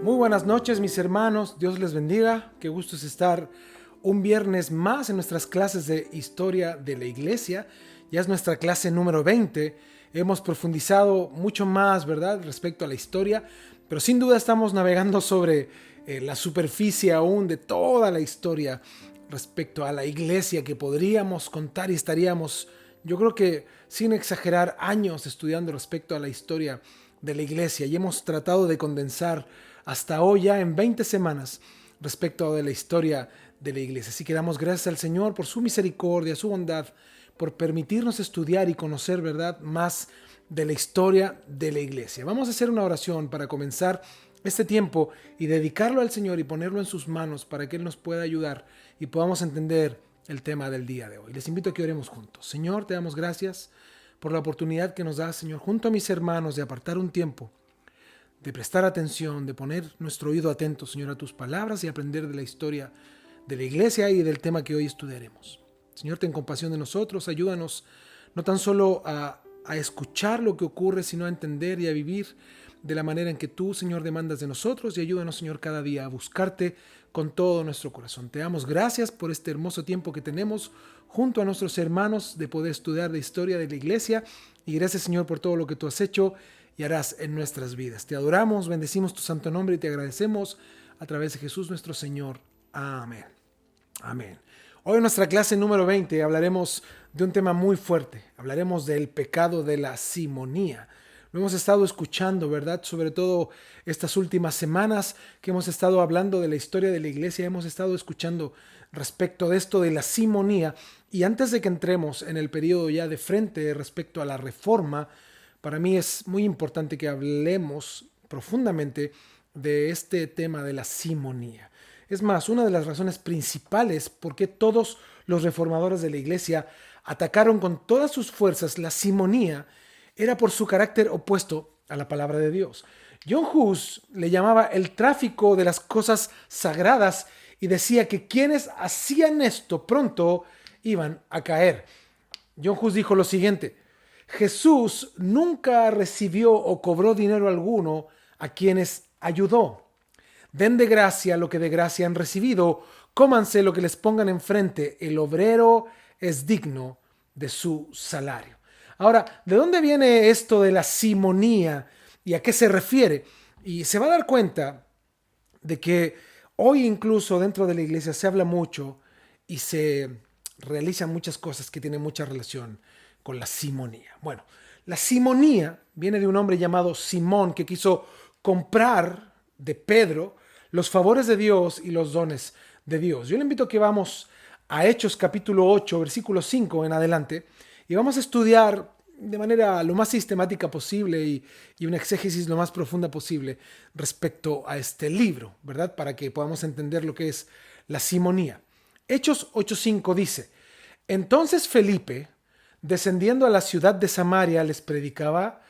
Muy buenas noches, mis hermanos. Dios les bendiga. Qué gusto es estar un viernes más en nuestras clases de historia de la iglesia. Ya es nuestra clase número 20. Hemos profundizado mucho más, ¿verdad?, respecto a la historia, pero sin duda estamos navegando sobre la superficie aún de toda la historia respecto a la iglesia que podríamos contar y estaríamos, yo creo que sin exagerar, años estudiando respecto a la historia de la iglesia, y hemos tratado de condensar hasta hoy ya en 20 semanas respecto a la historia de la iglesia. Así que damos gracias al Señor por su misericordia, su bondad, por permitirnos estudiar y conocer, ¿verdad?, más de la historia de la iglesia. Vamos a hacer una oración para comenzar este tiempo y dedicarlo al Señor y ponerlo en sus manos para que Él nos pueda ayudar y podamos entender el tema del día de hoy. Les invito a que oremos juntos. Señor, te damos gracias por la oportunidad que nos das, Señor, junto a mis hermanos, de apartar un tiempo, de prestar atención, de poner nuestro oído atento, Señor, a tus palabras y aprender de la historia de la iglesia y del tema que hoy estudiaremos. Señor, ten compasión de nosotros, ayúdanos no tan solo a escuchar lo que ocurre, sino a entender y a vivir de la manera en que tú, Señor, demandas de nosotros, y ayúdanos, Señor, cada día a buscarte con todo nuestro corazón. Te damos gracias por este hermoso tiempo que tenemos junto a nuestros hermanos de poder estudiar la historia de la iglesia, y gracias, Señor, por todo lo que tú has hecho y harás en nuestras vidas. Te adoramos, bendecimos tu santo nombre y te agradecemos a través de Jesús nuestro Señor. Amén. Amén. Hoy en nuestra clase número 20 hablaremos de un tema muy fuerte. Hablaremos del pecado de la simonía. Lo hemos estado escuchando, ¿verdad? Sobre todo estas últimas semanas que hemos estado hablando de la historia de la iglesia, hemos estado escuchando respecto de esto de la simonía. Y antes de que entremos en el periodo ya de frente respecto a la reforma, para mí es muy importante que hablemos profundamente de este tema de la simonía. Es más, una de las razones principales por qué todos los reformadores de la iglesia atacaron con todas sus fuerzas la simonía era por su carácter opuesto a la palabra de Dios. John Hus le llamaba el tráfico de las cosas sagradas y decía que quienes hacían esto pronto iban a caer. John Hus dijo lo siguiente: Jesús nunca recibió o cobró dinero alguno a quienes ayudó. Den de gracia lo que de gracia han recibido, cómanse lo que les pongan enfrente, el obrero es digno de su salario. Ahora, ¿de dónde viene esto de la simonía y a qué se refiere? Y se va a dar cuenta de que hoy incluso dentro de la iglesia se habla mucho y se realizan muchas cosas que tienen mucha relación con la simonía. Bueno, la simonía viene de un hombre llamado Simón que quiso comprar de Pedro los favores de Dios y los dones de Dios. Yo le invito a que vamos a Hechos capítulo 8, versículo 5 en adelante, y vamos a estudiar de manera lo más sistemática posible y una exégesis lo más profunda posible respecto a este libro, ¿verdad? Para que podamos entender lo que es la simonía. Hechos 8:5 dice: Entonces Felipe, descendiendo a la ciudad de Samaria, les predicaba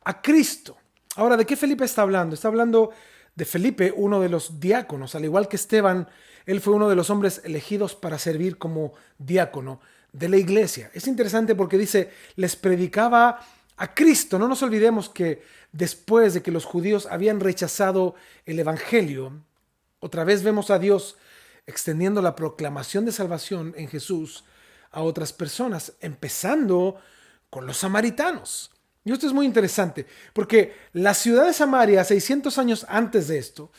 a Cristo. Ahora, ¿de qué Felipe está hablando? Está hablando de Felipe, uno de los diáconos. Al igual que Esteban, él fue uno de los hombres elegidos para servir como diácono de la iglesia. Es interesante porque dice, les predicaba a Cristo. No nos olvidemos que después de que los judíos habían rechazado el evangelio, otra vez vemos a Dios extendiendo la proclamación de salvación en Jesús a otras personas, empezando con los samaritanos. Y esto es muy interesante, porque la ciudad de Samaria, 600 años antes de esto,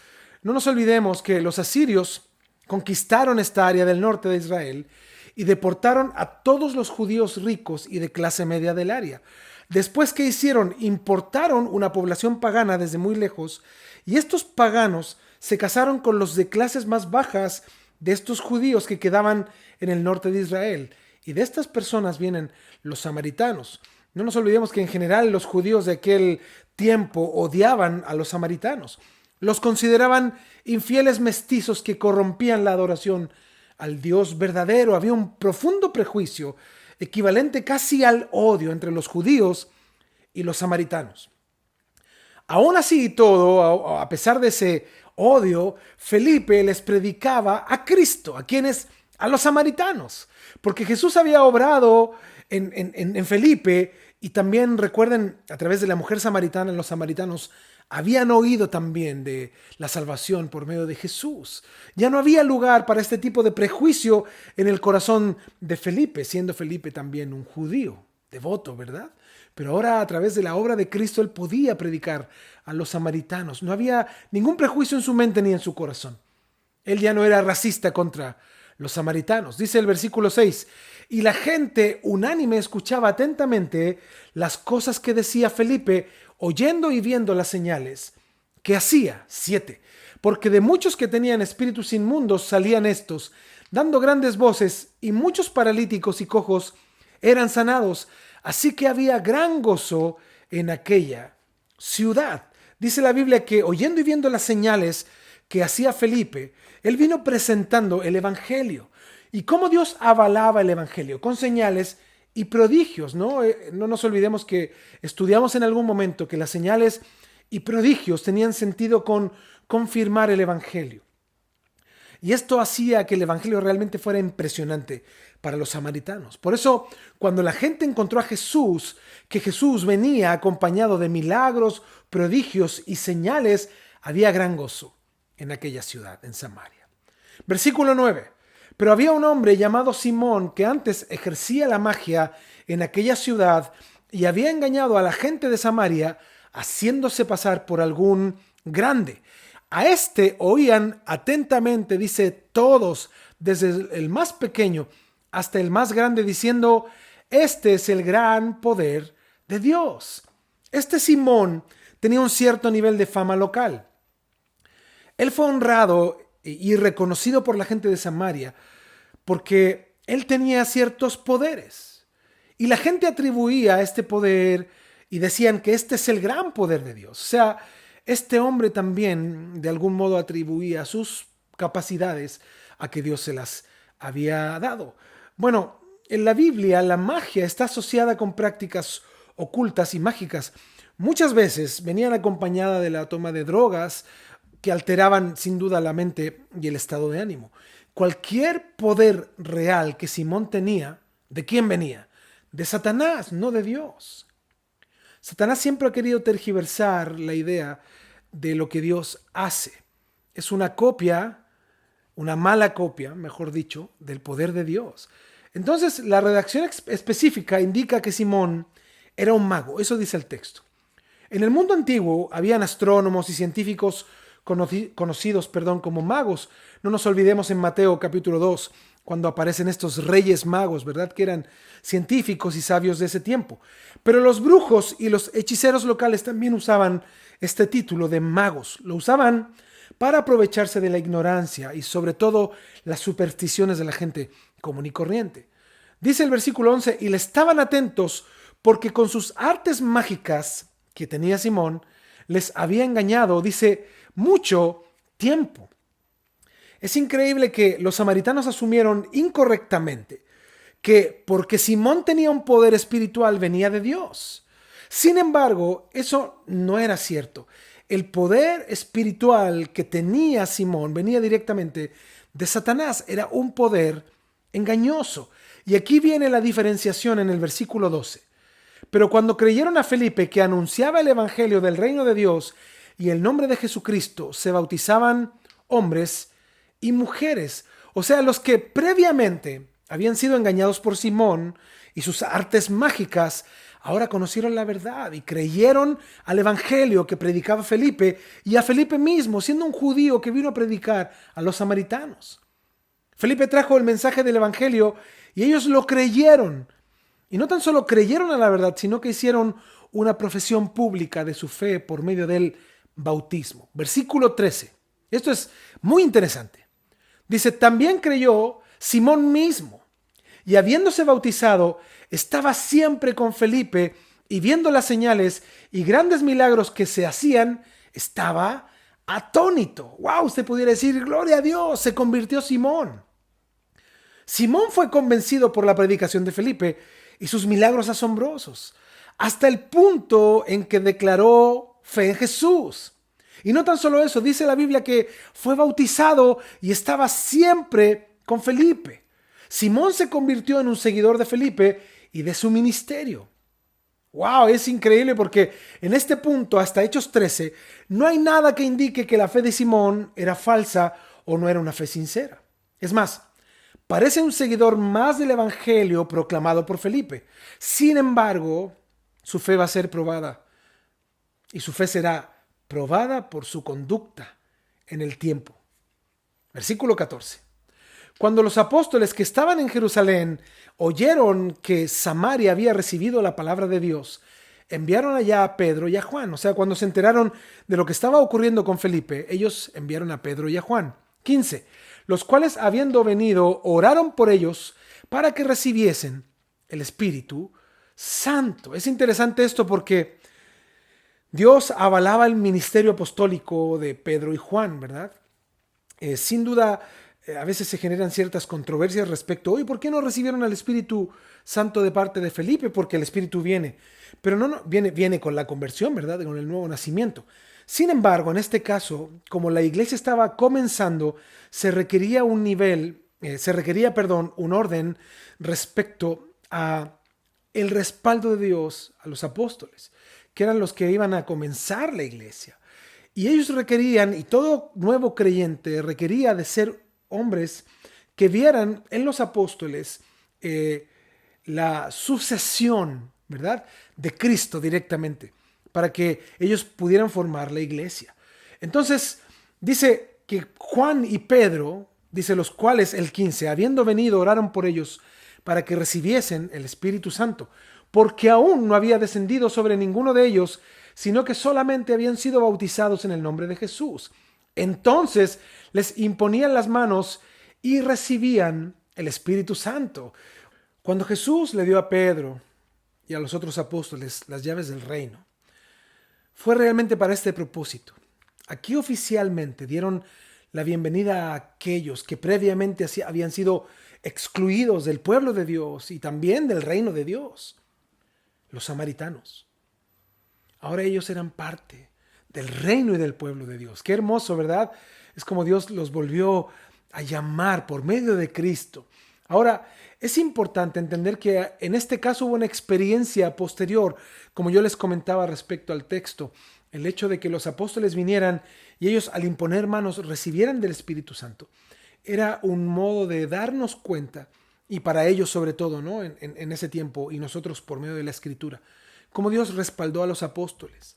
no nos olvidemos que los asirios conquistaron esta área del norte de Israel y deportaron a todos los judíos ricos y de clase media del área. Después, ¿qué hicieron? Importaron una población pagana desde muy lejos, y estos paganos se casaron con los de clases más bajas de estos judíos que quedaban en el norte de Israel. Y de estas personas vienen los samaritanos. No nos olvidemos que en general los judíos de aquel tiempo odiaban a los samaritanos. Los consideraban infieles mestizos que corrompían la adoración al Dios verdadero. Había un profundo prejuicio, equivalente casi al odio entre los judíos y los samaritanos. Aún así y todo, a pesar de ese odio, Felipe les predicaba a Cristo. ¿A quiénes? A los samaritanos. Porque Jesús había obrado en Felipe, y también recuerden, a través de la mujer samaritana, los samaritanos habían oído también de la salvación por medio de Jesús. Ya no había lugar para este tipo de prejuicio en el corazón de Felipe, siendo Felipe también un judío devoto, ¿verdad? Pero ahora, a través de la obra de Cristo, él podía predicar a los samaritanos. No había ningún prejuicio en su mente ni en su corazón. Él ya no era racista contra los samaritanos. Dice el versículo 6, y la gente unánime escuchaba atentamente las cosas que decía Felipe, oyendo y viendo las señales que hacía. 7, porque de muchos que tenían espíritus inmundos salían estos, dando grandes voces, y muchos paralíticos y cojos eran sanados. Así que había gran gozo en aquella ciudad. Dice la Biblia que oyendo y viendo las señales que hacía Felipe, él vino presentando el evangelio. ¿Y cómo Dios avalaba el evangelio? Con señales y prodigios, ¿no? No nos olvidemos que estudiamos en algún momento que las señales y prodigios tenían sentido con confirmar el evangelio. Y esto hacía que el evangelio realmente fuera impresionante para los samaritanos. Por eso, cuando la gente encontró a Jesús, que Jesús venía acompañado de milagros, prodigios y señales, había gran gozo en aquella ciudad, en Samaria. Versículo 9. Pero había un hombre llamado Simón que antes ejercía la magia en aquella ciudad y había engañado a la gente de Samaria haciéndose pasar por algún grande. A este oían atentamente, dice, todos, desde el más pequeño hasta el más grande, diciendo, este es el gran poder de Dios. Este Simón tenía un cierto nivel de fama local. Él fue honrado y reconocido por la gente de Samaria porque él tenía ciertos poderes. Y la gente atribuía este poder y decían que este es el gran poder de Dios. O sea, este hombre también de algún modo atribuía sus capacidades a que Dios se las había dado. Bueno, en la Biblia la magia está asociada con prácticas ocultas y mágicas. Muchas veces venían acompañada de la toma de drogas que alteraban sin duda la mente y el estado de ánimo. Cualquier poder real que Simón tenía, ¿de quién venía? De Satanás, no de Dios. Satanás siempre ha querido tergiversar la idea de lo que Dios hace. Es una copia, una mala copia, mejor dicho, del poder de Dios. Entonces, la redacción específica indica que Simón era un mago. Eso dice el texto. En el mundo antiguo habían astrónomos y científicos conocidos como magos. No nos olvidemos en Mateo capítulo 2, cuando aparecen estos reyes magos, ¿verdad? Que eran científicos y sabios de ese tiempo. Pero los brujos y los hechiceros locales también usaban este título de magos. Lo usaban para aprovecharse de la ignorancia y sobre todo las supersticiones de la gente común y corriente. Dice el versículo 11, y le estaban atentos porque con sus artes mágicas que tenía Simón, les había engañado, dice, mucho tiempo. Es increíble que los samaritanos asumieron incorrectamente que porque Simón tenía un poder espiritual venía de Dios. Sin embargo, eso no era cierto. El poder espiritual que tenía Simón venía directamente de Satanás. Era un poder engañoso. Y aquí viene la diferenciación en el versículo 12. Pero cuando creyeron a Felipe que anunciaba el evangelio del reino de Dios y el nombre de Jesucristo, se bautizaban hombres y mujeres. O sea, los que previamente habían sido engañados por Simón y sus artes mágicas, ahora conocieron la verdad y creyeron al evangelio que predicaba Felipe y a Felipe mismo, siendo un judío que vino a predicar a los samaritanos. Felipe trajo el mensaje del evangelio y ellos lo creyeron. Y no tan solo creyeron a la verdad, sino que hicieron una profesión pública de su fe por medio del bautismo. Versículo 13. Esto es muy interesante. Dice, también creyó Simón mismo, y habiéndose bautizado, estaba siempre con Felipe, y viendo las señales y grandes milagros que se hacían, estaba atónito. ¡Wow! Usted pudiera decir, gloria a Dios, se convirtió Simón. Simón fue convencido por la predicación de Felipe y sus milagros asombrosos, hasta el punto en que declaró fe en Jesús. Y no tan solo eso, dice la Biblia que fue bautizado y estaba siempre con Felipe. Simón se convirtió en un seguidor de Felipe y de su ministerio. Wow, es increíble porque en este punto, hasta Hechos 13, no hay nada que indique que la fe de Simón era falsa o no era una fe sincera. Es más, parece un seguidor más del evangelio proclamado por Felipe. Sin embargo, su fe va a ser probada y su fe será probada por su conducta en el tiempo. Versículo 14. Cuando los apóstoles que estaban en Jerusalén oyeron que Samaria había recibido la palabra de Dios, enviaron allá a Pedro y a Juan. O sea, cuando se enteraron de lo que estaba ocurriendo con Felipe, ellos enviaron a Pedro y a Juan. 15. Los cuales, habiendo venido, oraron por ellos para que recibiesen el Espíritu Santo. Es interesante esto porque Dios avalaba el ministerio apostólico de Pedro y Juan, ¿verdad? Sin duda, a veces se generan ciertas controversias respecto, oye, ¿por qué no recibieron al Espíritu Santo de parte de Felipe? Porque el Espíritu viene, pero no viene con la conversión, ¿verdad? Con el nuevo nacimiento. Sin embargo, en este caso, como la iglesia estaba comenzando, se requería un orden respecto a el respaldo de Dios a los apóstoles, que eran los que iban a comenzar la iglesia. Y ellos requerían, y todo nuevo creyente requería de ser hombres que vieran en los apóstoles la sucesión, ¿verdad?, de Cristo directamente, para que ellos pudieran formar la iglesia. Entonces, dice que Juan y Pedro, dice los cuales, el 15, habiendo venido, oraron por ellos para que recibiesen el Espíritu Santo, porque aún no había descendido sobre ninguno de ellos, sino que solamente habían sido bautizados en el nombre de Jesús. Entonces les imponían las manos y recibían el Espíritu Santo. Cuando Jesús le dio a Pedro y a los otros apóstoles las llaves del reino, fue realmente para este propósito. Aquí oficialmente dieron la bienvenida a aquellos que previamente habían sido excluidos del pueblo de Dios y también del reino de Dios, los samaritanos. Ahora ellos eran parte del reino y del pueblo de Dios. Qué hermoso, ¿verdad? Es como Dios los volvió a llamar por medio de Cristo. Ahora, es importante entender que en este caso hubo una experiencia posterior, como yo les comentaba respecto al texto, el hecho de que los apóstoles vinieran y ellos al imponer manos recibieran del Espíritu Santo. Era un modo de darnos cuenta, y para ellos sobre todo, ¿no? En ese tiempo, y nosotros por medio de la Escritura, cómo Dios respaldó a los apóstoles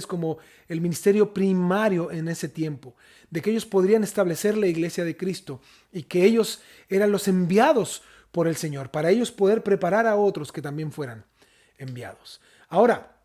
como el ministerio primario en ese tiempo, de que ellos podrían establecer la iglesia de Cristo y que ellos eran los enviados por el Señor, para ellos poder preparar a otros que también fueran enviados. Ahora,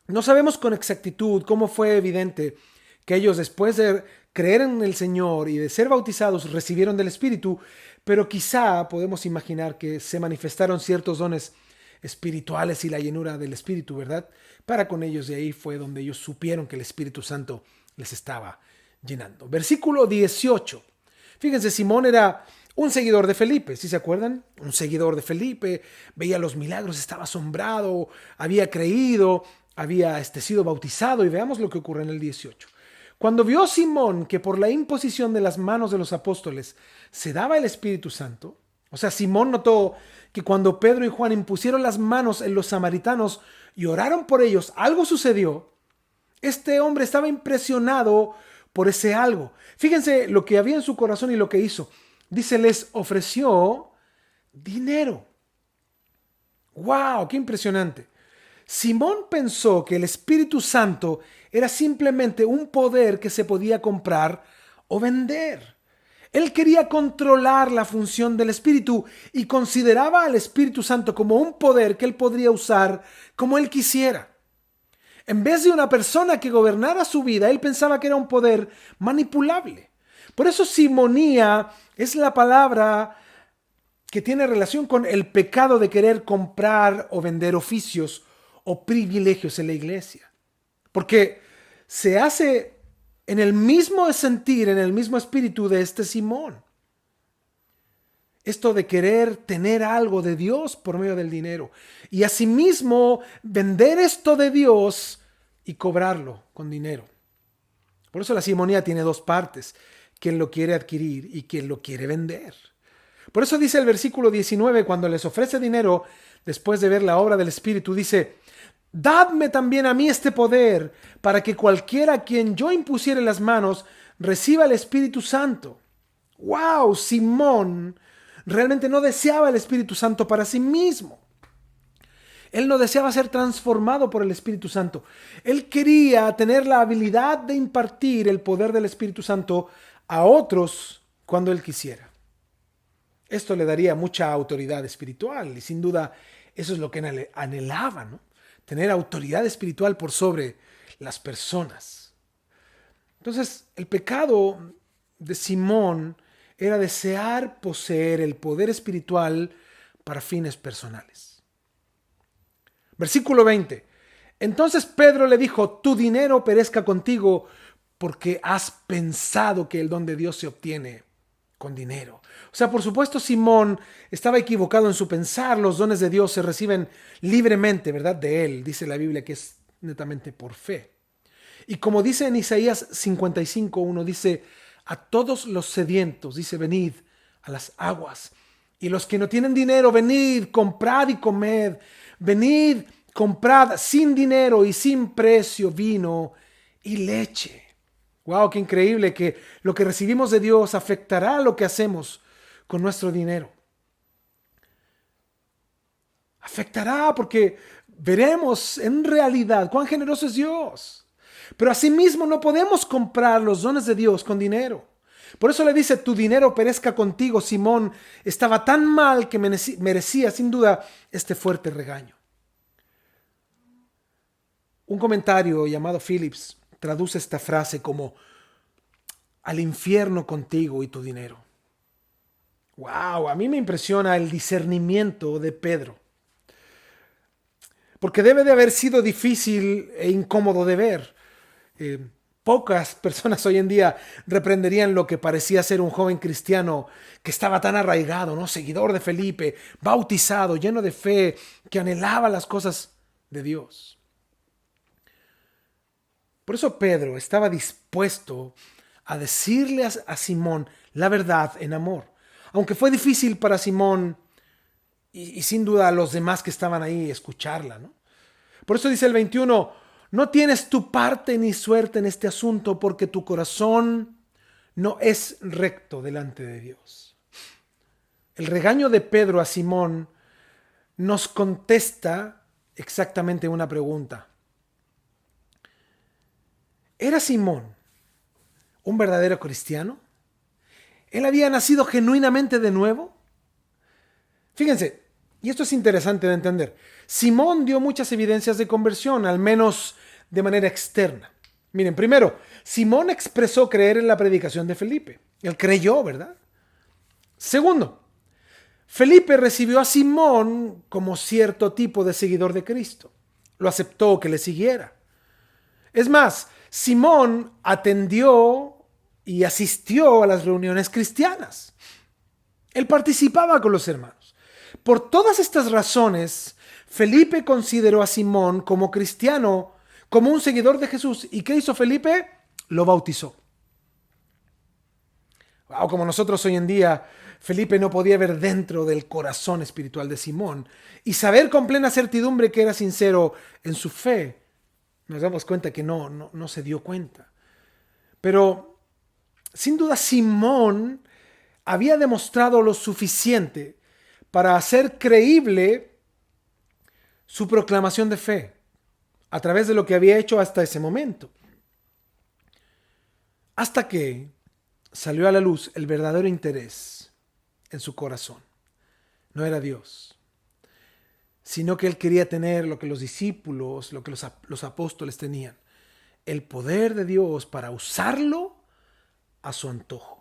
no sabemos con exactitud cómo fue evidente que ellos, después de creer en el Señor y de ser bautizados, recibieron del Espíritu, pero quizá podemos imaginar que se manifestaron ciertos dones espirituales y la llenura del Espíritu, ¿verdad? Para con ellos, de ahí fue donde ellos supieron que el Espíritu Santo les estaba llenando. Versículo 18. Fíjense, Simón era un seguidor de Felipe, ¿sí se acuerdan? Un seguidor de Felipe, veía los milagros, estaba asombrado, había creído, había sido bautizado, y veamos lo que ocurre en el 18. Cuando vio Simón que por la imposición de las manos de los apóstoles se daba el Espíritu Santo, o sea, Simón notó que cuando Pedro y Juan impusieron las manos en los samaritanos y oraron por ellos, algo sucedió. Este hombre estaba impresionado por ese algo. Fíjense lo que había en su corazón y lo que hizo. Dice, les ofreció dinero. ¡Wow! ¡Qué impresionante! Simón pensó que el Espíritu Santo era simplemente un poder que se podía comprar o vender. Él quería controlar la función del Espíritu y consideraba al Espíritu Santo como un poder que él podría usar como él quisiera. En vez de una persona que gobernara su vida, él pensaba que era un poder manipulable. Por eso simonía es la palabra que tiene relación con el pecado de querer comprar o vender oficios o privilegios en la iglesia. Porque se hace en el mismo sentir, en el mismo espíritu de Simón. Esto de querer tener algo de Dios por medio del dinero. Y asimismo vender esto de Dios y cobrarlo con dinero. Por eso la simonía tiene dos partes. Quien lo quiere adquirir y quien lo quiere vender. Por eso dice el versículo 19, cuando les ofrece dinero, después de ver la obra del Espíritu, dice: dadme también a mí este poder, para que cualquiera a quien yo impusiere las manos reciba el Espíritu Santo. ¡Wow! Simón realmente no deseaba el Espíritu Santo para sí mismo. Él no deseaba ser transformado por el Espíritu Santo. Él quería tener la habilidad de impartir el poder del Espíritu Santo a otros cuando él quisiera. Esto le daría mucha autoridad espiritual y sin duda eso es lo que él anhelaba, ¿no? Tener autoridad espiritual por sobre las personas. Entonces, el pecado de Simón era desear poseer el poder espiritual para fines personales. Versículo 20. Entonces Pedro le dijo: tu dinero perezca contigo, porque has pensado que el don de Dios se obtiene con dinero. O sea, por supuesto, Simón estaba equivocado en su pensar. Los dones de Dios se reciben libremente, ¿verdad? De él. Dice la Biblia que es netamente por fe. Y como dice en Isaías 55:1, dice: a todos los sedientos, dice, venid a las aguas. Y los que no tienen dinero, venid, comprad y comed. Venid, comprad sin dinero y sin precio vino y leche. ¡Wow! ¡Qué increíble! Que lo que recibimos de Dios afectará lo que hacemos con nuestro dinero. Afectará porque veremos en realidad cuán generoso es Dios. Pero asimismo no podemos comprar los dones de Dios con dinero. Por eso le dice: tu dinero perezca contigo. Simón estaba tan mal que merecía sin duda este fuerte regaño. Un comentario llamado Phillips traduce esta frase como: al infierno contigo y tu dinero. Wow, a mí me impresiona el discernimiento de Pedro, porque debe de haber sido difícil e incómodo de ver. Pocas personas hoy en día reprenderían lo que parecía ser un joven cristiano que estaba tan arraigado, ¿no? Seguidor de Felipe, bautizado, lleno de fe, que anhelaba las cosas de Dios. Por eso Pedro estaba dispuesto a decirle a Simón la verdad en amor. Aunque fue difícil para Simón y sin duda a los demás que estaban ahí escucharla, ¿no? Por eso dice el 21: no tienes tu parte ni suerte en este asunto, porque tu corazón no es recto delante de Dios. El regaño de Pedro a Simón nos contesta exactamente una pregunta. ¿Era Simón un verdadero cristiano? ¿Él había nacido genuinamente de nuevo? Fíjense, y esto es interesante de entender. Simón dio muchas evidencias de conversión, al menos de manera externa. Miren, primero, Simón expresó creer en la predicación de Felipe. Él creyó, ¿verdad? Segundo, Felipe recibió a Simón como cierto tipo de seguidor de Cristo. Lo aceptó que le siguiera. Es más, Simón atendió y asistió a las reuniones cristianas. Él participaba con los hermanos. Por todas estas razones, Felipe consideró a Simón como cristiano, como un seguidor de Jesús. ¿Y qué hizo Felipe? Lo bautizó. Wow, como nosotros hoy en día, Felipe no podía ver dentro del corazón espiritual de Simón y saber con plena certidumbre que era sincero en su fe. Nos damos cuenta que no se dio cuenta. Pero sin duda Simón había demostrado lo suficiente para hacer creíble su proclamación de fe a través de lo que había hecho hasta ese momento. Hasta que salió a la luz el verdadero interés en su corazón. No era Dios, sino que él quería tener lo que los discípulos, lo que los apóstoles tenían, el poder de Dios para usarlo a su antojo.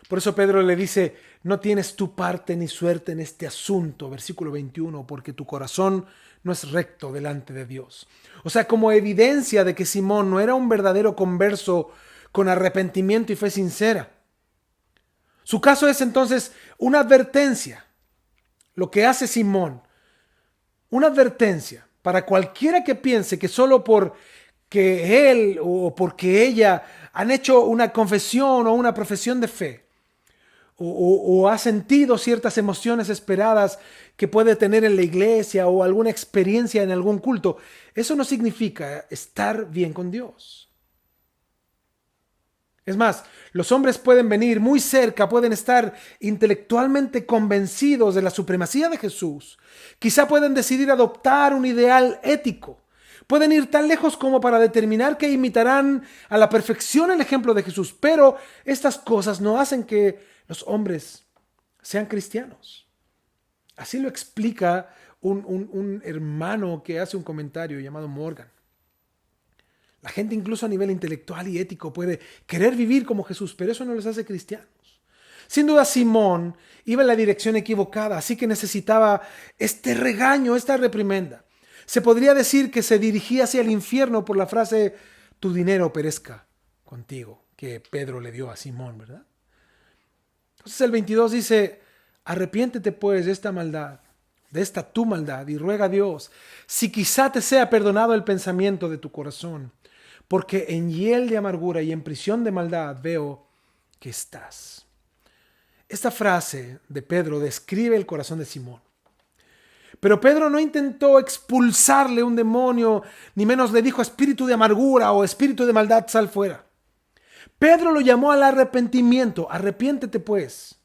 Por eso Pedro le dice: no tienes tu parte ni suerte en este asunto, versículo 21, porque tu corazón no es recto delante de Dios. O sea, como evidencia de que Simón no era un verdadero converso con arrepentimiento y fe sincera. Su caso es entonces una advertencia, lo que hace Simón, una advertencia para cualquiera que piense que solo porque él o porque ella han hecho una confesión o una profesión de fe, o ha sentido ciertas emociones esperadas que puede tener en la iglesia o alguna experiencia en algún culto, eso no significa estar bien con Dios. Es más, los hombres pueden venir muy cerca, pueden estar intelectualmente convencidos de la supremacía de Jesús. Quizá pueden decidir adoptar un ideal ético. Pueden ir tan lejos como para determinar que imitarán a la perfección el ejemplo de Jesús, pero estas cosas no hacen que los hombres sean cristianos. Así lo explica un hermano que hace un comentario llamado Morgan. La gente incluso a nivel intelectual y ético puede querer vivir como Jesús, pero eso no los hace cristianos. Sin duda Simón iba en la dirección equivocada, así que necesitaba este regaño, esta reprimenda. Se podría decir que se dirigía hacia el infierno por la frase tu dinero perezca contigo, que Pedro le dio a Simón, ¿verdad? Entonces el 22 dice, arrepiéntete pues de esta maldad, de esta tu maldad, y ruega a Dios, si quizá te sea perdonado el pensamiento de tu corazón, porque en hiel de amargura y en prisión de maldad veo que estás. Esta frase de Pedro describe el corazón de Simón. Pero Pedro no intentó expulsarle un demonio, ni menos le dijo espíritu de amargura o espíritu de maldad, sal fuera. Pedro lo llamó al arrepentimiento, arrepiéntete pues.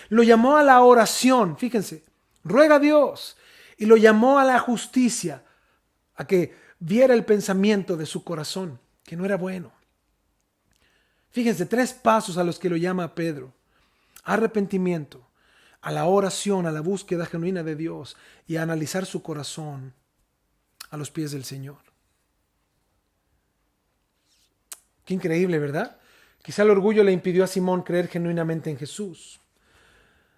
Lo llamó a la oración, fíjense, ruega a Dios. Y lo llamó a la justicia, a que viera el pensamiento de su corazón, que no era bueno. Fíjense, 3 pasos a los que lo llama Pedro. Arrepentimiento, a la oración, a la búsqueda genuina de Dios y a analizar su corazón a los pies del Señor. Qué increíble, ¿verdad? Quizá el orgullo le impidió a Simón creer genuinamente en Jesús.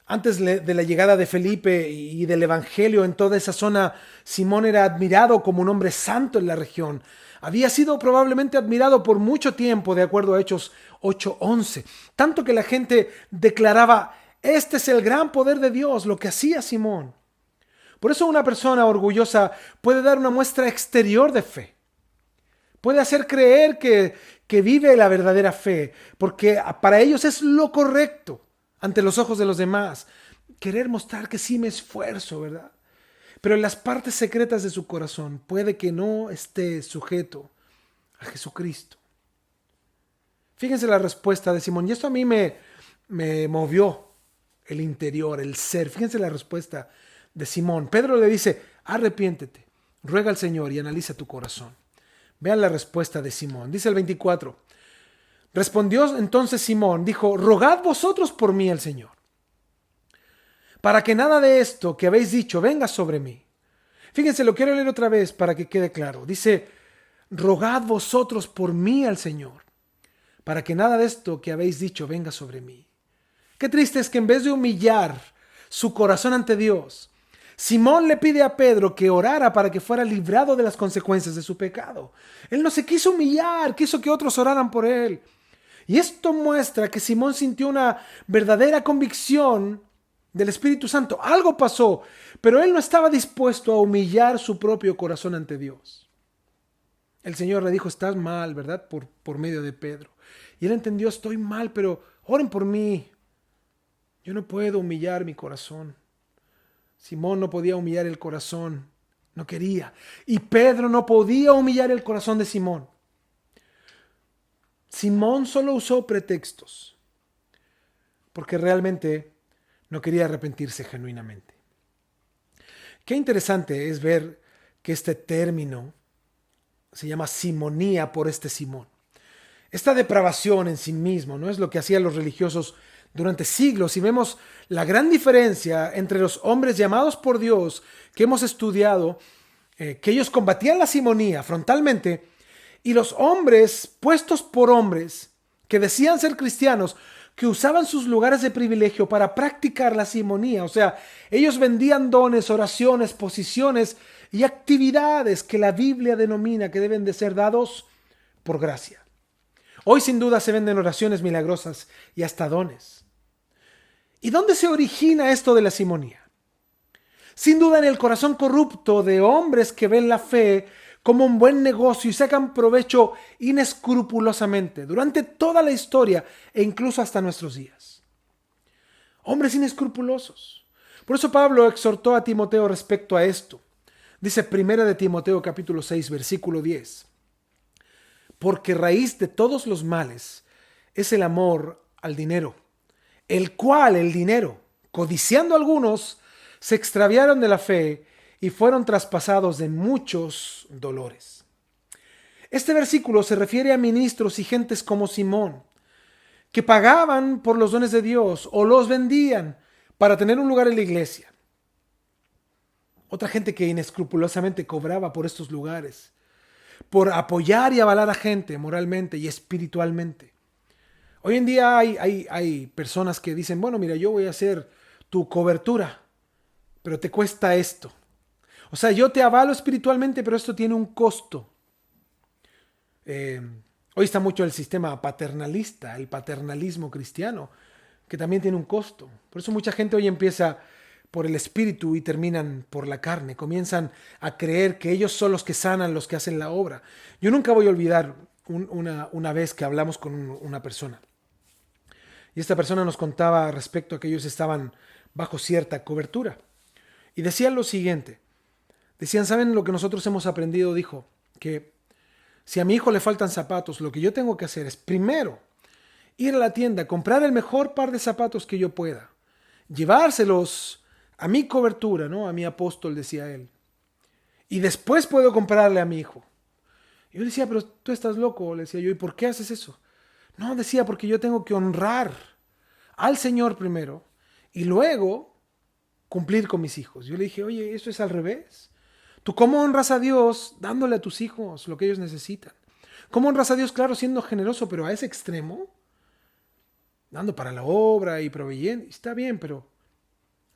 Antes de la llegada de Felipe y del Evangelio en toda esa zona, Simón era admirado como un hombre santo en la región. Había sido probablemente admirado por mucho tiempo, de acuerdo a Hechos 8:11. Tanto que la gente declaraba, este es el gran poder de Dios, lo que hacía Simón. Por eso una persona orgullosa puede dar una muestra exterior de fe. Puede hacer creer que vive la verdadera fe, porque para ellos es lo correcto ante los ojos de los demás. Querer mostrar que sí me esfuerzo, ¿verdad? Pero en las partes secretas de su corazón puede que no esté sujeto a Jesucristo. Fíjense la respuesta de Simón, y esto a mí me movió el interior, el ser. Fíjense la respuesta de Simón. Pedro le dice, arrepiéntete, ruega al Señor y analiza tu corazón. Vean la respuesta de Simón. Dice el 24. Respondió entonces Simón, dijo, rogad vosotros por mí al Señor, para que nada de esto que habéis dicho venga sobre mí. Fíjense, lo quiero leer otra vez para que quede claro. Dice, rogad vosotros por mí al Señor, para que nada de esto que habéis dicho venga sobre mí. Qué triste es que en vez de humillar su corazón ante Dios, Simón le pide a Pedro que orara para que fuera librado de las consecuencias de su pecado. Él no se quiso humillar, quiso que otros oraran por él. Y esto muestra que Simón sintió una verdadera convicción del Espíritu Santo. Algo pasó, pero él no estaba dispuesto a humillar su propio corazón ante Dios. El Señor le dijo, estás mal, ¿verdad? Por medio de Pedro. Y él entendió, estoy mal, pero oren por mí. Yo no puedo humillar mi corazón. Simón no podía humillar el corazón, no quería. Y Pedro no podía humillar el corazón de Simón. Simón solo usó pretextos, porque realmente no quería arrepentirse genuinamente. Qué interesante es ver que este término se llama simonía por este Simón. Esta depravación en sí mismo no es lo que hacían los religiosos durante siglos, y vemos la gran diferencia entre los hombres llamados por Dios que hemos estudiado, que ellos combatían la simonía frontalmente, y los hombres puestos por hombres que decían ser cristianos, que usaban sus lugares de privilegio para practicar la simonía. O sea, ellos vendían dones, oraciones, posiciones y actividades que la Biblia denomina que deben de ser dados por gracia. Hoy sin duda se venden oraciones milagrosas y hasta dones. ¿Y dónde se origina esto de la simonía? Sin duda en el corazón corrupto de hombres que ven la fe como un buen negocio y sacan provecho inescrupulosamente durante toda la historia e incluso hasta nuestros días. hombres inescrupulosos. Por eso Pablo exhortó a Timoteo respecto a esto. Dice 1 de Timoteo capítulo 6, versículo 10. Porque raíz de todos los males es el amor al dinero, el cual el dinero, codiciando algunos, se extraviaron de la fe y fueron traspasados de muchos dolores. Este versículo se refiere a ministros y gentes como Simón, que pagaban por los dones de Dios o los vendían para tener un lugar en la iglesia. Otra gente que inescrupulosamente cobraba por estos lugares, por apoyar y avalar a gente moralmente y espiritualmente. Hoy en día hay personas que dicen, bueno, mira, yo voy a hacer tu cobertura, pero te cuesta esto. O sea, yo te avalo espiritualmente, pero esto tiene un costo. Hoy está mucho el sistema paternalista, el paternalismo cristiano, que también tiene un costo. Por eso mucha gente hoy empieza por el espíritu y terminan por la carne. Comienzan a creer que ellos son los que sanan, los que hacen la obra. Yo nunca voy a olvidar una vez que hablamos con una persona. Y esta persona nos contaba respecto a que ellos estaban bajo cierta cobertura. Y decían lo siguiente. Decían, ¿saben lo que nosotros hemos aprendido? Dijo, que si a mi hijo le faltan zapatos, lo que yo tengo que hacer es primero ir a la tienda, comprar el mejor par de zapatos que yo pueda, llevárselos a mi cobertura, ¿no? A mi apóstol, decía él. Y después puedo comprarle a mi hijo. Y yo decía, pero tú estás loco, le decía yo, ¿y por qué haces eso? No, decía, porque yo tengo que honrar al Señor primero y luego cumplir con mis hijos. Yo le dije, oye, eso es al revés. ¿Tú cómo honras a Dios dándole a tus hijos lo que ellos necesitan? ¿Cómo honras a Dios? Claro, siendo generoso, pero a ese extremo, dando para la obra y proveyendo, está bien, pero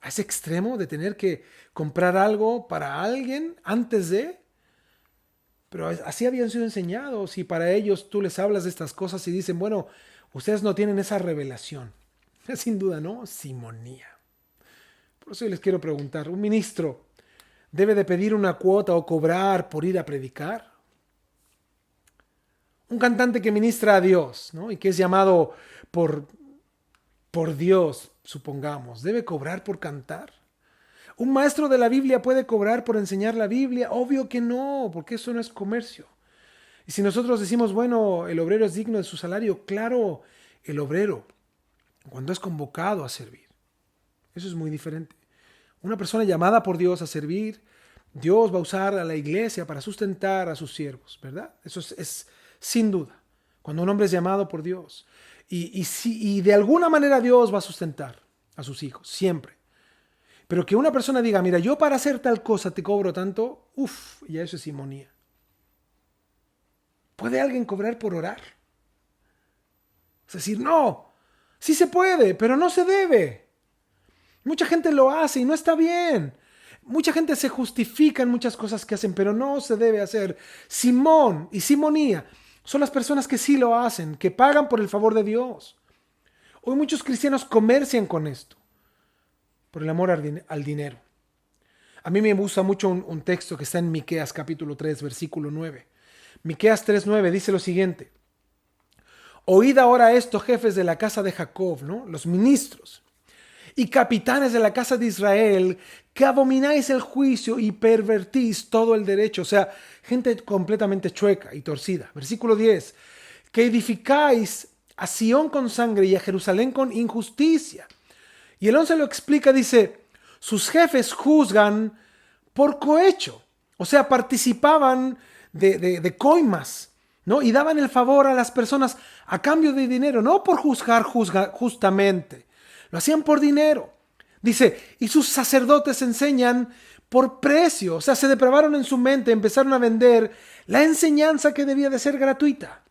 a ese extremo de tener que comprar algo para alguien antes de... Pero así habían sido enseñados y para ellos tú les hablas de estas cosas y dicen, bueno, ustedes no tienen esa revelación. Sin duda, ¿no? Simonía. Por eso yo les quiero preguntar, ¿un ministro debe de pedir una cuota o cobrar por ir a predicar? Un cantante que ministra a Dios, ¿no? Y que es llamado por Dios, supongamos, ¿debe cobrar por cantar? ¿Un maestro de la Biblia puede cobrar por enseñar la Biblia? Obvio que no, porque eso no es comercio. Y si nosotros decimos, bueno, el obrero es digno de su salario, claro, el obrero, cuando es convocado a servir, eso es muy diferente. Una persona llamada por Dios a servir, Dios va a usar a la iglesia para sustentar a sus siervos, ¿verdad? Eso es sin duda. Cuando un hombre es llamado por Dios. Y de alguna manera Dios va a sustentar a sus hijos, siempre. Pero que una persona diga, mira, yo para hacer tal cosa te cobro tanto, ya eso es simonía. ¿Puede alguien cobrar por orar? Es decir, no, sí se puede, pero no se debe. Mucha gente lo hace y no está bien. Mucha gente se justifica en muchas cosas que hacen, pero no se debe hacer. Simón y simonía son las personas que sí lo hacen, que pagan por el favor de Dios. Hoy muchos cristianos comercian con esto, por el amor al dinero. A mí me gusta mucho un texto que está en Miqueas capítulo 3, versículo 9. Miqueas 3:9 dice lo siguiente. Oíd ahora esto, jefes de la casa de Jacob, ¿no? Los ministros y capitanes de la casa de Israel, que abomináis el juicio y pervertís todo el derecho. O sea, gente completamente chueca y torcida. Versículo 10. Que edificáis a Sión con sangre y a Jerusalén con injusticia. Y el 11 lo explica, dice, sus jefes juzgan por cohecho. O sea, participaban de coimas, ¿no? Y daban el favor a las personas a cambio de dinero, no por juzgar justamente. Lo hacían por dinero. Dice, y sus sacerdotes enseñan por precio. O sea, se depravaron en su mente, empezaron a vender la enseñanza que debía de ser gratuita.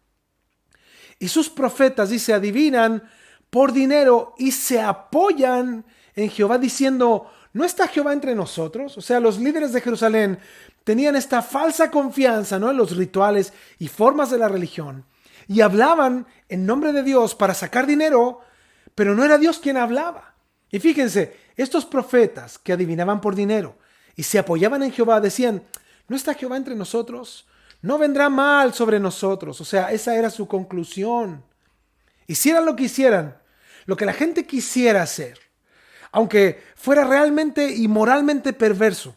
Y sus profetas, dice, adivinan por dinero y se apoyan en Jehová diciendo, ¿no está Jehová entre nosotros? O sea, los líderes de Jerusalén tenían esta falsa confianza, ¿no?, en los rituales y formas de la religión. Y hablaban en nombre de Dios para sacar dinero, pero no era Dios quien hablaba. Y fíjense, estos profetas que adivinaban por dinero y se apoyaban en Jehová decían, ¿no está Jehová entre nosotros? No vendrá mal sobre nosotros. O sea, esa era su conclusión. Hicieran lo que hicieran, lo que la gente quisiera hacer, aunque fuera realmente y moralmente perverso.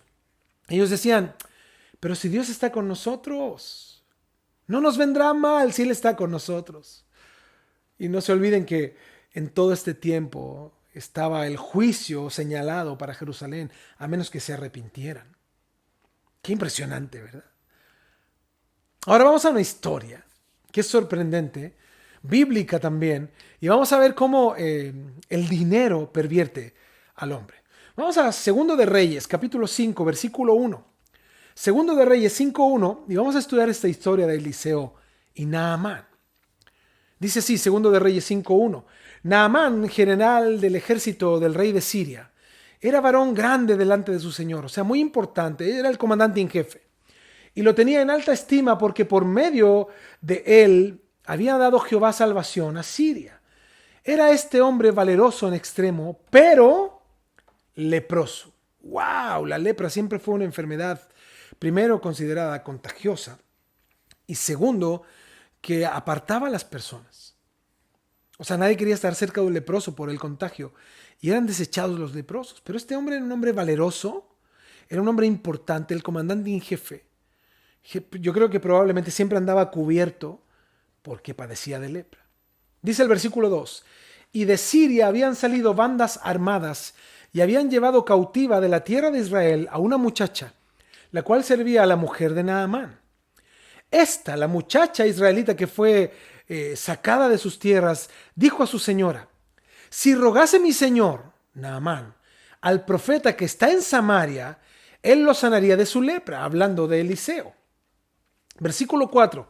Ellos decían, pero si Dios está con nosotros, no nos vendrá mal si Él está con nosotros. Y no se olviden que en todo este tiempo estaba el juicio señalado para Jerusalén, a menos que se arrepintieran. Qué impresionante, ¿verdad? Ahora vamos a una historia que es sorprendente, bíblica también, y vamos a ver cómo el dinero pervierte al hombre. Vamos a Segundo de Reyes, capítulo 5, versículo 1. Segundo de Reyes 5:1, y vamos a estudiar esta historia de Eliseo y Naamán. Dice así, Segundo de Reyes 5:1. Naamán, general del ejército del rey de Siria, era varón grande delante de su señor, o sea, muy importante, era el comandante en jefe. Y lo tenía en alta estima porque por medio de él había dado Jehová salvación a Siria. Era este hombre valeroso en extremo, pero leproso. ¡Wow! La lepra siempre fue una enfermedad, primero considerada contagiosa y segundo, que apartaba a las personas. O sea, nadie quería estar cerca de un leproso por el contagio y eran desechados los leprosos. Pero este hombre era un hombre valeroso, era un hombre importante, el comandante en jefe. Yo creo que probablemente siempre andaba cubierto porque padecía de lepra. Dice el versículo 2, y de Siria habían salido bandas armadas y habían llevado cautiva de la tierra de Israel a una muchacha, la cual servía a la mujer de Naamán. Esta, la muchacha israelita que fue sacada de sus tierras, dijo a su señora, si rogase mi señor, Naamán, al profeta que está en Samaria, él lo sanaría de su lepra, hablando de Eliseo. Versículo 4.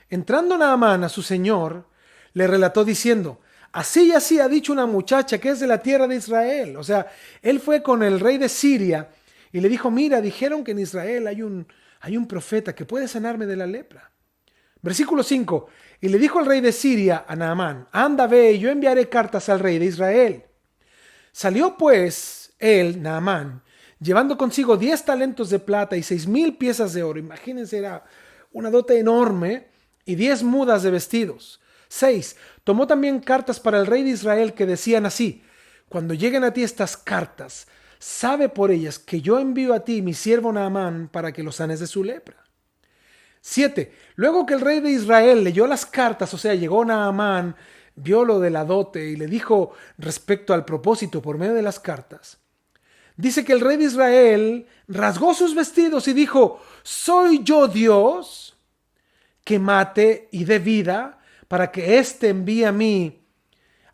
Entrando Naamán a su señor, le relató diciendo, así y así ha dicho una muchacha que es de la tierra de Israel. O sea, él fue con el rey de Siria y le dijo, mira, dijeron que en Israel hay un profeta que puede sanarme de la lepra. Versículo 5. Y le dijo el rey de Siria a Naamán, anda, ve, yo enviaré cartas al rey de Israel. Salió pues él, Naamán, llevando consigo 10 talentos de plata y 6,000 piezas de oro. Imagínense, era una dote enorme, y 10 mudas de vestidos. 6. Tomó también cartas para el rey de Israel que decían así, cuando lleguen a ti estas cartas, sabe por ellas que yo envío a ti mi siervo Naamán para que lo sanes de su lepra. 7. Luego que el rey de Israel leyó las cartas, o sea, llegó Naamán, vio lo de la dote y le dijo respecto al propósito por medio de las cartas. Dice que el rey de Israel rasgó sus vestidos y dijo, ¿soy yo Dios que mate y dé vida para que éste envíe a mí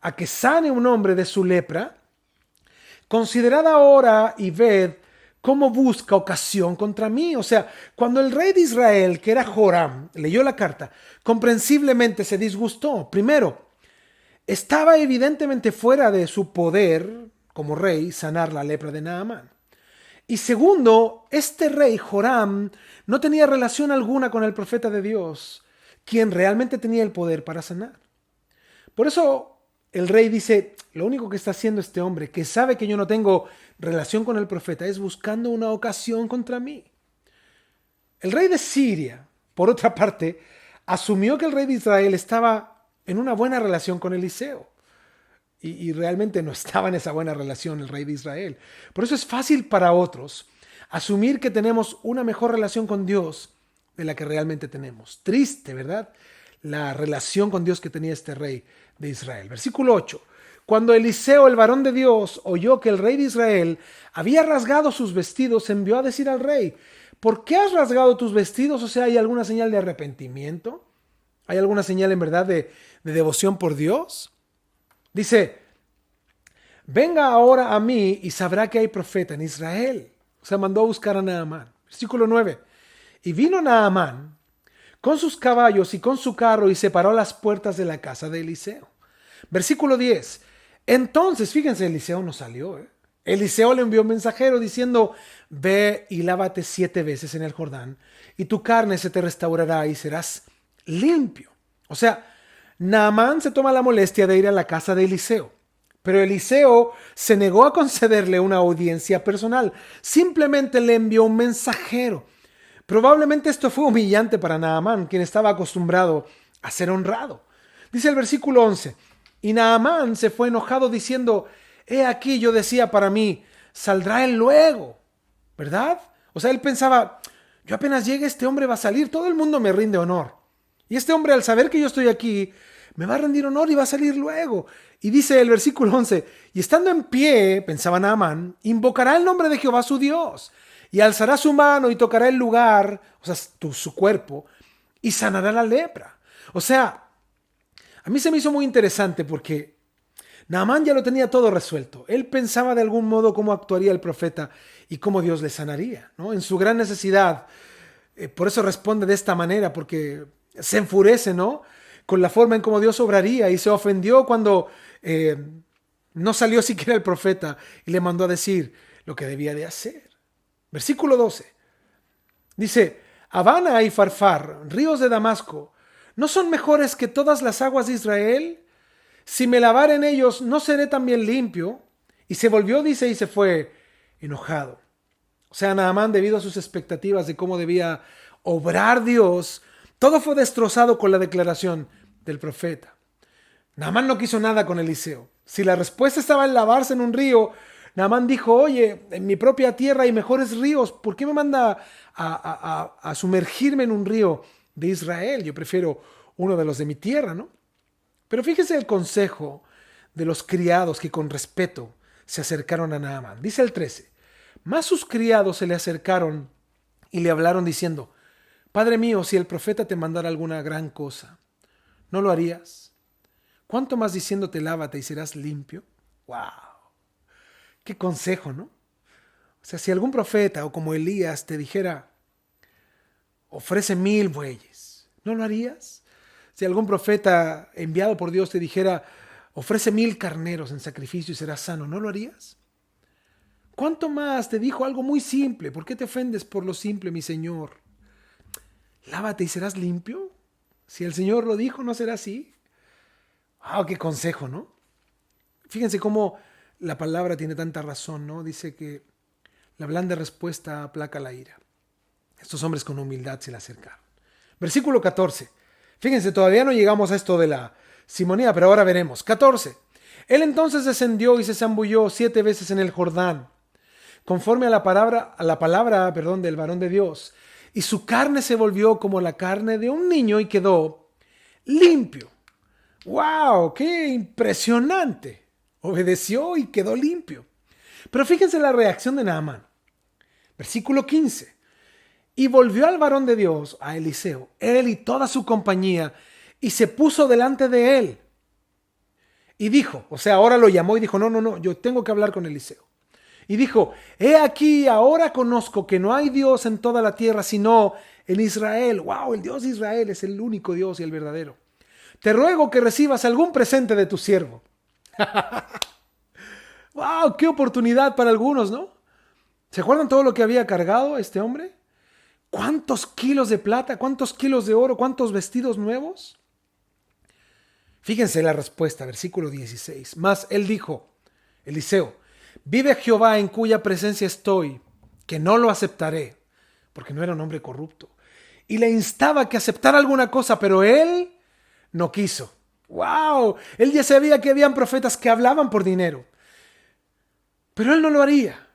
a que sane un hombre de su lepra? Considerad ahora y ved cómo busca ocasión contra mí. O sea, cuando el rey de Israel, que era Joram, leyó la carta, comprensiblemente se disgustó. Primero, estaba evidentemente fuera de su poder como rey sanar la lepra de Naamán. Y segundo, este rey Joram no tenía relación alguna con el profeta de Dios, quien realmente tenía el poder para sanar. Por eso el rey dice, lo único que está haciendo este hombre, que sabe que yo no tengo relación con el profeta, es buscando una ocasión contra mí. El rey de Siria, por otra parte, asumió que el rey de Israel estaba en una buena relación con Eliseo. Y realmente no estaba en esa buena relación el rey de Israel. Por eso es fácil para otros asumir que tenemos una mejor relación con Dios de la que realmente tenemos. Triste, ¿verdad? La relación con Dios que tenía este rey de Israel. Versículo 8. Cuando Eliseo, el varón de Dios, oyó que el rey de Israel había rasgado sus vestidos, envió a decir al rey, ¿por qué has rasgado tus vestidos? O sea, ¿hay alguna señal de arrepentimiento? ¿Hay alguna señal en verdad de devoción por Dios? Dice, venga ahora a mí y sabrá que hay profeta en Israel. O sea, mandó a buscar a Naamán. Versículo 9. Y vino Naamán con sus caballos y con su carro y se paró a las puertas de la casa de Eliseo. Versículo 10. Entonces, fíjense, Eliseo no salió. Eliseo le envió un mensajero diciendo, ve y lávate 7 veces en el Jordán y tu carne se te restaurará y serás limpio. O sea, Naamán se toma la molestia de ir a la casa de Eliseo, pero Eliseo se negó a concederle una audiencia personal. Simplemente le envió un mensajero. Probablemente esto fue humillante para Naamán, quien estaba acostumbrado a ser honrado. Dice el versículo 11, y Naamán se fue enojado diciendo, He aquí, yo decía para mí, saldrá él luego, ¿verdad? O sea, él pensaba, yo apenas llegue, este hombre va a salir, todo el mundo me rinde honor. Y este hombre, al saber que yo estoy aquí, me va a rendir honor y va a salir luego. Y dice el versículo 11, y estando en pie, pensaba Naamán, invocará el nombre de Jehová su Dios, y alzará su mano y tocará el lugar, o sea, su cuerpo, y sanará la lepra. O sea, a mí se me hizo muy interesante porque Naamán ya lo tenía todo resuelto. Él pensaba de algún modo cómo actuaría el profeta y cómo Dios le sanaría, ¿no? En su gran necesidad. Por eso responde de esta manera, porque se enfurece, ¿no? Con la forma en cómo Dios obraría, y se ofendió cuando no salió siquiera el profeta y le mandó a decir lo que debía de hacer. Versículo 12. Dice, Habana y Farfar, ríos de Damasco, ¿no son mejores que todas las aguas de Israel? Si me lavare en ellos, ¿no seré también limpio? Y se volvió, dice, y se fue enojado. O sea, Naamán, debido a sus expectativas de cómo debía obrar Dios, todo fue destrozado con la declaración del profeta. Naamán no quiso nada con Eliseo. Si la respuesta estaba en lavarse en un río, Naamán dijo, oye, en mi propia tierra hay mejores ríos, ¿por qué me manda a sumergirme en un río de Israel? Yo prefiero uno de los de mi tierra, ¿no? Pero fíjese el consejo de los criados que con respeto se acercaron a Naamán. Dice el 13, más sus criados se le acercaron y le hablaron diciendo, Padre mío, si el profeta te mandara alguna gran cosa, ¿no lo harías? ¿Cuánto más diciéndote lávate y serás limpio? ¡Wow! ¡Qué consejo!, ¿no? O sea, si algún profeta o como Elías te dijera, ofrece 1000 bueyes, ¿no lo harías? Si algún profeta enviado por Dios te dijera, ofrece 1000 carneros en sacrificio y serás sano, ¿no lo harías? ¿Cuánto más te dijo algo muy simple? ¿Por qué te ofendes por lo simple, mi Señor? Lávate y serás limpio. Si el Señor lo dijo, ¿no será así? ¡Wow! ¡Qué consejo!, ¿no? Fíjense cómo la palabra tiene tanta razón, ¿no? Dice que la blanda respuesta aplaca la ira. Estos hombres con humildad se le acercaron. Versículo 14. Fíjense, todavía no llegamos a esto de la simonía, pero ahora veremos. 14. Él entonces descendió y se zambulló 7 veces en el Jordán, conforme a la palabra del varón de Dios. Y su carne se volvió como la carne de un niño y quedó limpio. ¡Wow! ¡Qué impresionante! Obedeció y quedó limpio. Pero fíjense la reacción de Naamán. Versículo 15. Y volvió al varón de Dios, a Eliseo, él y toda su compañía, y se puso delante de él. Y dijo, o sea, ahora lo llamó y dijo, no, yo tengo que hablar con Eliseo. Y dijo, he aquí, ahora conozco que no hay Dios en toda la tierra, sino en Israel. ¡Wow! El Dios de Israel es el único Dios y el verdadero. Te ruego que recibas algún presente de tu siervo. ¡Wow! ¡Qué oportunidad para algunos!, ¿no? ¿Se acuerdan todo lo que había cargado este hombre? ¿Cuántos kilos de plata? ¿Cuántos kilos de oro? ¿Cuántos vestidos nuevos? Fíjense la respuesta, versículo 16. Mas él dijo, Eliseo, vive Jehová en cuya presencia estoy, que no lo aceptaré, porque no era un hombre corrupto. Y le instaba que aceptara alguna cosa, pero él no quiso. ¡Wow! Él ya sabía que habían profetas que hablaban por dinero, pero él no lo haría.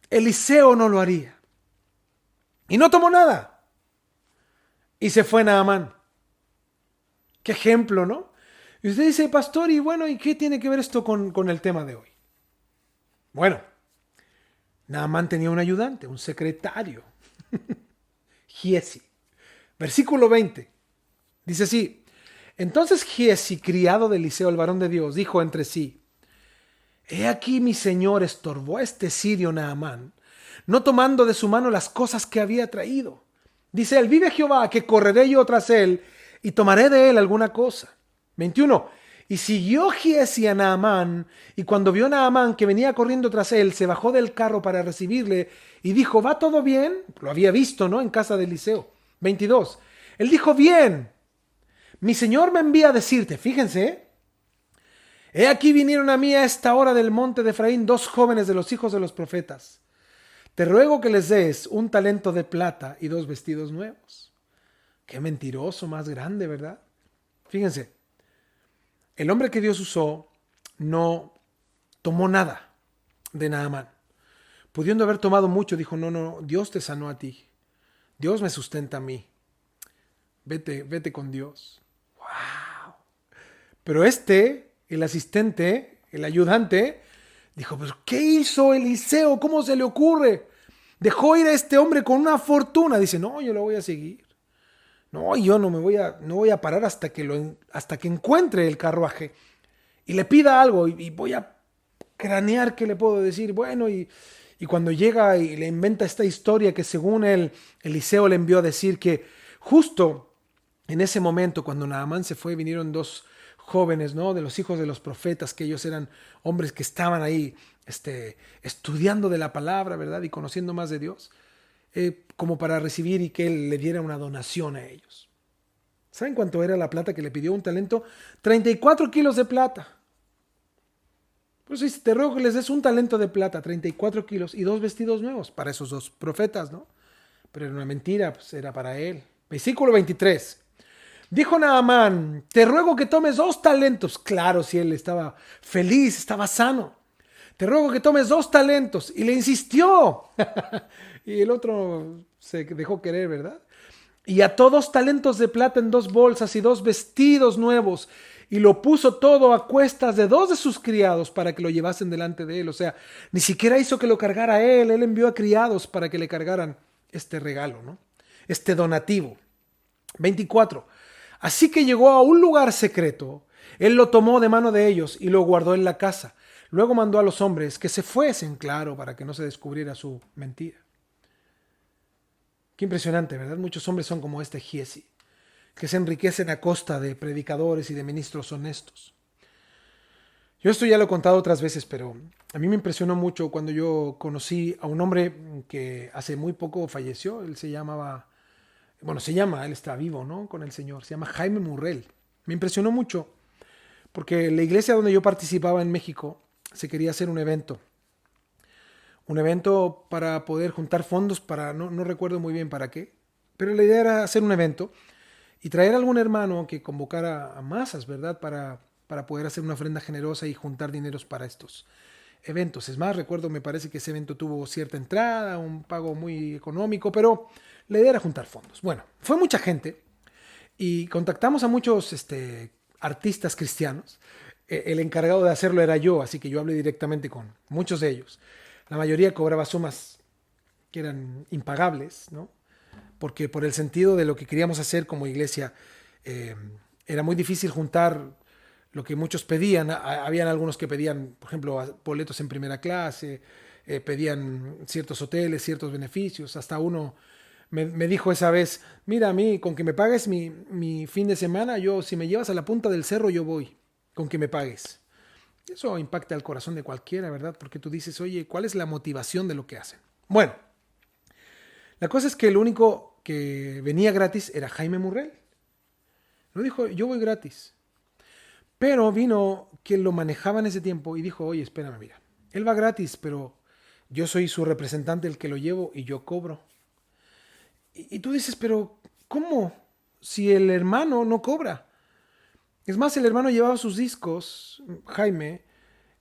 Eliseo no lo haría. Y no tomó nada. Y se fue Naamán. Qué ejemplo, ¿no? Y usted dice, pastor, y bueno, ¿y qué tiene que ver esto con el tema de hoy? Bueno, Naamán tenía un ayudante, un secretario, Giesi. Versículo 20. Dice así, entonces Giesi, criado de Eliseo, el varón de Dios, dijo entre sí, he aquí mi señor estorbó a este sirio Naamán, no tomando de su mano las cosas que había traído. Dice él, vive Jehová, que correré yo tras él y tomaré de él alguna cosa. 21. Y siguió Giesi a Naamán, y cuando vio Naamán que venía corriendo tras él, se bajó del carro para recibirle y dijo, ¿va todo bien? Lo había visto, ¿no? En casa de Eliseo. 22. Él dijo, bien, mi señor me envía a decirte, fíjense, he aquí vinieron a mí a esta hora del monte de Efraín 2 jóvenes de los hijos de los profetas. Te ruego que les des un talento de plata y 2 vestidos nuevos. Qué mentiroso más grande, ¿verdad? Fíjense, el hombre que Dios usó no tomó nada de Naamán. Pudiendo haber tomado mucho, dijo, no, Dios te sanó a ti. Dios me sustenta a mí. Vete con Dios. ¡Wow! Pero el asistente, el ayudante, dijo, ¿pero qué hizo Eliseo? ¿Cómo se le ocurre? Dejó ir a este hombre con una fortuna. Dice, no, yo lo voy a seguir. No, yo no voy a parar hasta que encuentre el carruaje y le pida algo y voy a cranear qué le puedo decir. Bueno, y cuando llega y le inventa esta historia que según él, Eliseo le envió a decir que justo en ese momento cuando Naamán se fue, vinieron dos jóvenes, ¿no? De los hijos de los profetas, que ellos eran hombres que estaban ahí estudiando de la palabra, ¿verdad? Y conociendo más de Dios, como para recibir y que él le diera una donación a ellos. ¿Saben cuánto era la plata que le pidió? Un talento, 34 kilos de plata. Por eso dice, te ruego que les des un talento de plata, 34 kilos y 2 vestidos nuevos para esos dos profetas, ¿no? Pero era una mentira, pues era para él. Versículo 23. Dijo Naamán, te ruego que tomes 2 talentos. Claro, si él estaba feliz, estaba sano. Te ruego que tomes 2 talentos. Y le insistió. Y el otro se dejó querer, ¿verdad? Y ató 2 talentos de plata en 2 bolsas y 2 vestidos nuevos. Y lo puso todo a cuestas de 2 de sus criados para que lo llevasen delante de él. O sea, ni siquiera hizo que lo cargara él. Él envió a criados para que le cargaran este regalo, ¿no? Este donativo. 24. Así que llegó a un lugar secreto. Él lo tomó de mano de ellos y lo guardó en la casa. Luego mandó a los hombres que se fuesen, claro, para que no se descubriera su mentira. Qué impresionante, ¿verdad? Muchos hombres son como este Giezi, que se enriquecen a costa de predicadores y de ministros honestos. Yo esto ya lo he contado otras veces, pero a mí me impresionó mucho cuando yo conocí a un hombre que hace muy poco falleció. Él se llamaba, él está vivo, ¿no? Con el Señor. Se llama Jaime Murrell. Me impresionó mucho porque la iglesia donde yo participaba en México se quería hacer un evento. Un evento para poder juntar fondos para, no recuerdo muy bien para qué, pero la idea era hacer un evento y traer a algún hermano que convocara a masas, ¿verdad? Para poder hacer una ofrenda generosa y juntar dineros para estos eventos. Es más, recuerdo, me parece que ese evento tuvo cierta entrada, un pago muy económico, pero la idea era juntar fondos. Bueno, fue mucha gente y contactamos a muchos artistas cristianos. El encargado de hacerlo era yo, así que yo hablé directamente con muchos de ellos. La mayoría cobraba sumas que eran impagables, ¿no? Porque por el sentido de lo que queríamos hacer como iglesia, era muy difícil juntar lo que muchos pedían. Habían algunos que pedían, por ejemplo, boletos en primera clase, pedían ciertos hoteles, ciertos beneficios. Hasta uno me dijo esa vez, mira, a mí, con que me pagues mi fin de semana, yo, si me llevas a la punta del cerro, yo voy, con que me pagues. Eso impacta el corazón de cualquiera, ¿verdad? Porque tú dices, oye, ¿cuál es la motivación de lo que hacen? Bueno, la cosa es que el único que venía gratis era Jaime Murrell. Lo dijo, yo voy gratis. Pero vino quien lo manejaba en ese tiempo y dijo, oye, espérame, mira, él va gratis, pero yo soy su representante, el que lo llevo y yo cobro. Y tú dices, pero ¿cómo? Si el hermano no cobra. Es más, el hermano llevaba sus discos, Jaime,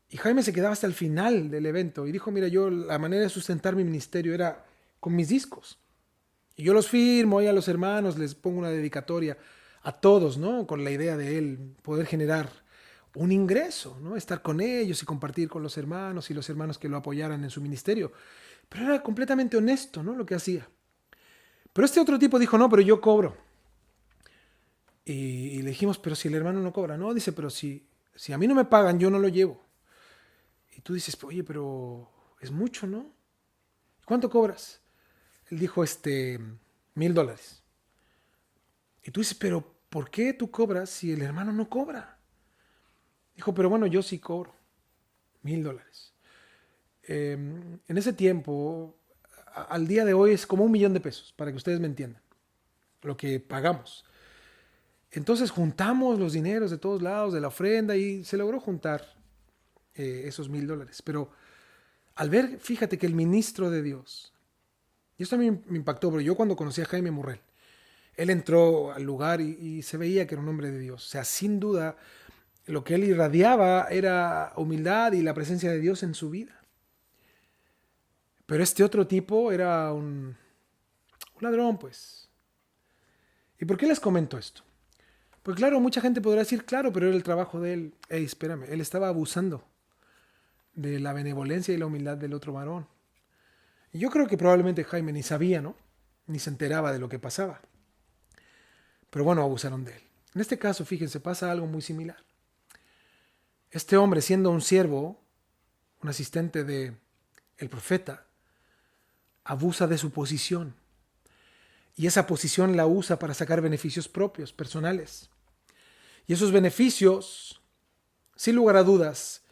y Jaime se quedaba hasta el final del evento y dijo, mira, yo la manera de sustentar mi ministerio era con mis discos. Y yo los firmo ahí a los hermanos, les pongo una dedicatoria a todos, ¿no? Con la idea de él poder generar un ingreso, ¿no? Estar con ellos y compartir con los hermanos y los hermanos que lo apoyaran en su ministerio. Pero era completamente honesto, ¿no? Lo que hacía. Pero este otro tipo dijo, no, pero yo cobro. Y le dijimos, pero si el hermano no cobra. No, dice, pero si a mí no me pagan, yo no lo llevo. Y tú dices, oye, pero es mucho, ¿no? ¿Cuánto cobras? Él dijo, $1,000. Y tú dices, pero ¿por qué tú cobras si el hermano no cobra? Dijo, pero bueno, yo sí cobro $1,000. En ese tiempo, al día de hoy es como $1,000,000, para que ustedes me entiendan, lo que pagamos. Entonces juntamos los dineros de todos lados, de la ofrenda, y se logró juntar esos $1,000. Pero al ver, fíjate que el ministro de Dios, y esto a mí me impactó, pero yo cuando conocí a Jaime Murrell, él entró al lugar y se veía que era un hombre de Dios. O sea, sin duda, lo que él irradiaba era humildad y la presencia de Dios en su vida. Pero este otro tipo era un ladrón, pues. ¿Y por qué les comento esto? Pues claro, mucha gente podrá decir, claro, pero era el trabajo de él. Ey, espérame, él estaba abusando de la benevolencia y la humildad del otro varón. Y yo creo que probablemente Jaime ni sabía, ¿no? Ni se enteraba de lo que pasaba. Pero bueno, abusaron de él. En este caso, fíjense, pasa algo muy similar. Este hombre, siendo un siervo, un asistente de el profeta, abusa de su posición. Y esa posición la usa para sacar beneficios propios, personales. Y esos beneficios, sin lugar a dudas,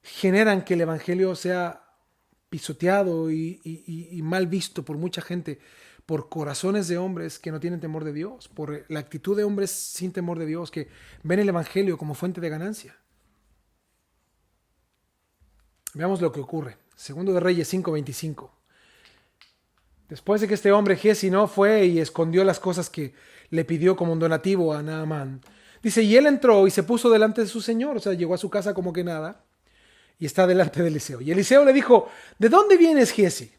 generan que el evangelio sea pisoteado y mal visto por mucha gente, por corazones de hombres que no tienen temor de Dios, por la actitud de hombres sin temor de Dios, que ven el evangelio como fuente de ganancia. Veamos lo que ocurre. Segundo de Reyes 5:25. Después de que este hombre Giezi no fue y escondió las cosas que le pidió como un donativo a Naamán. Dice, y él entró y se puso delante de su señor, o sea, llegó a su casa como que nada, y está delante de Eliseo. Y Eliseo le dijo, ¿de dónde vienes, Giezi?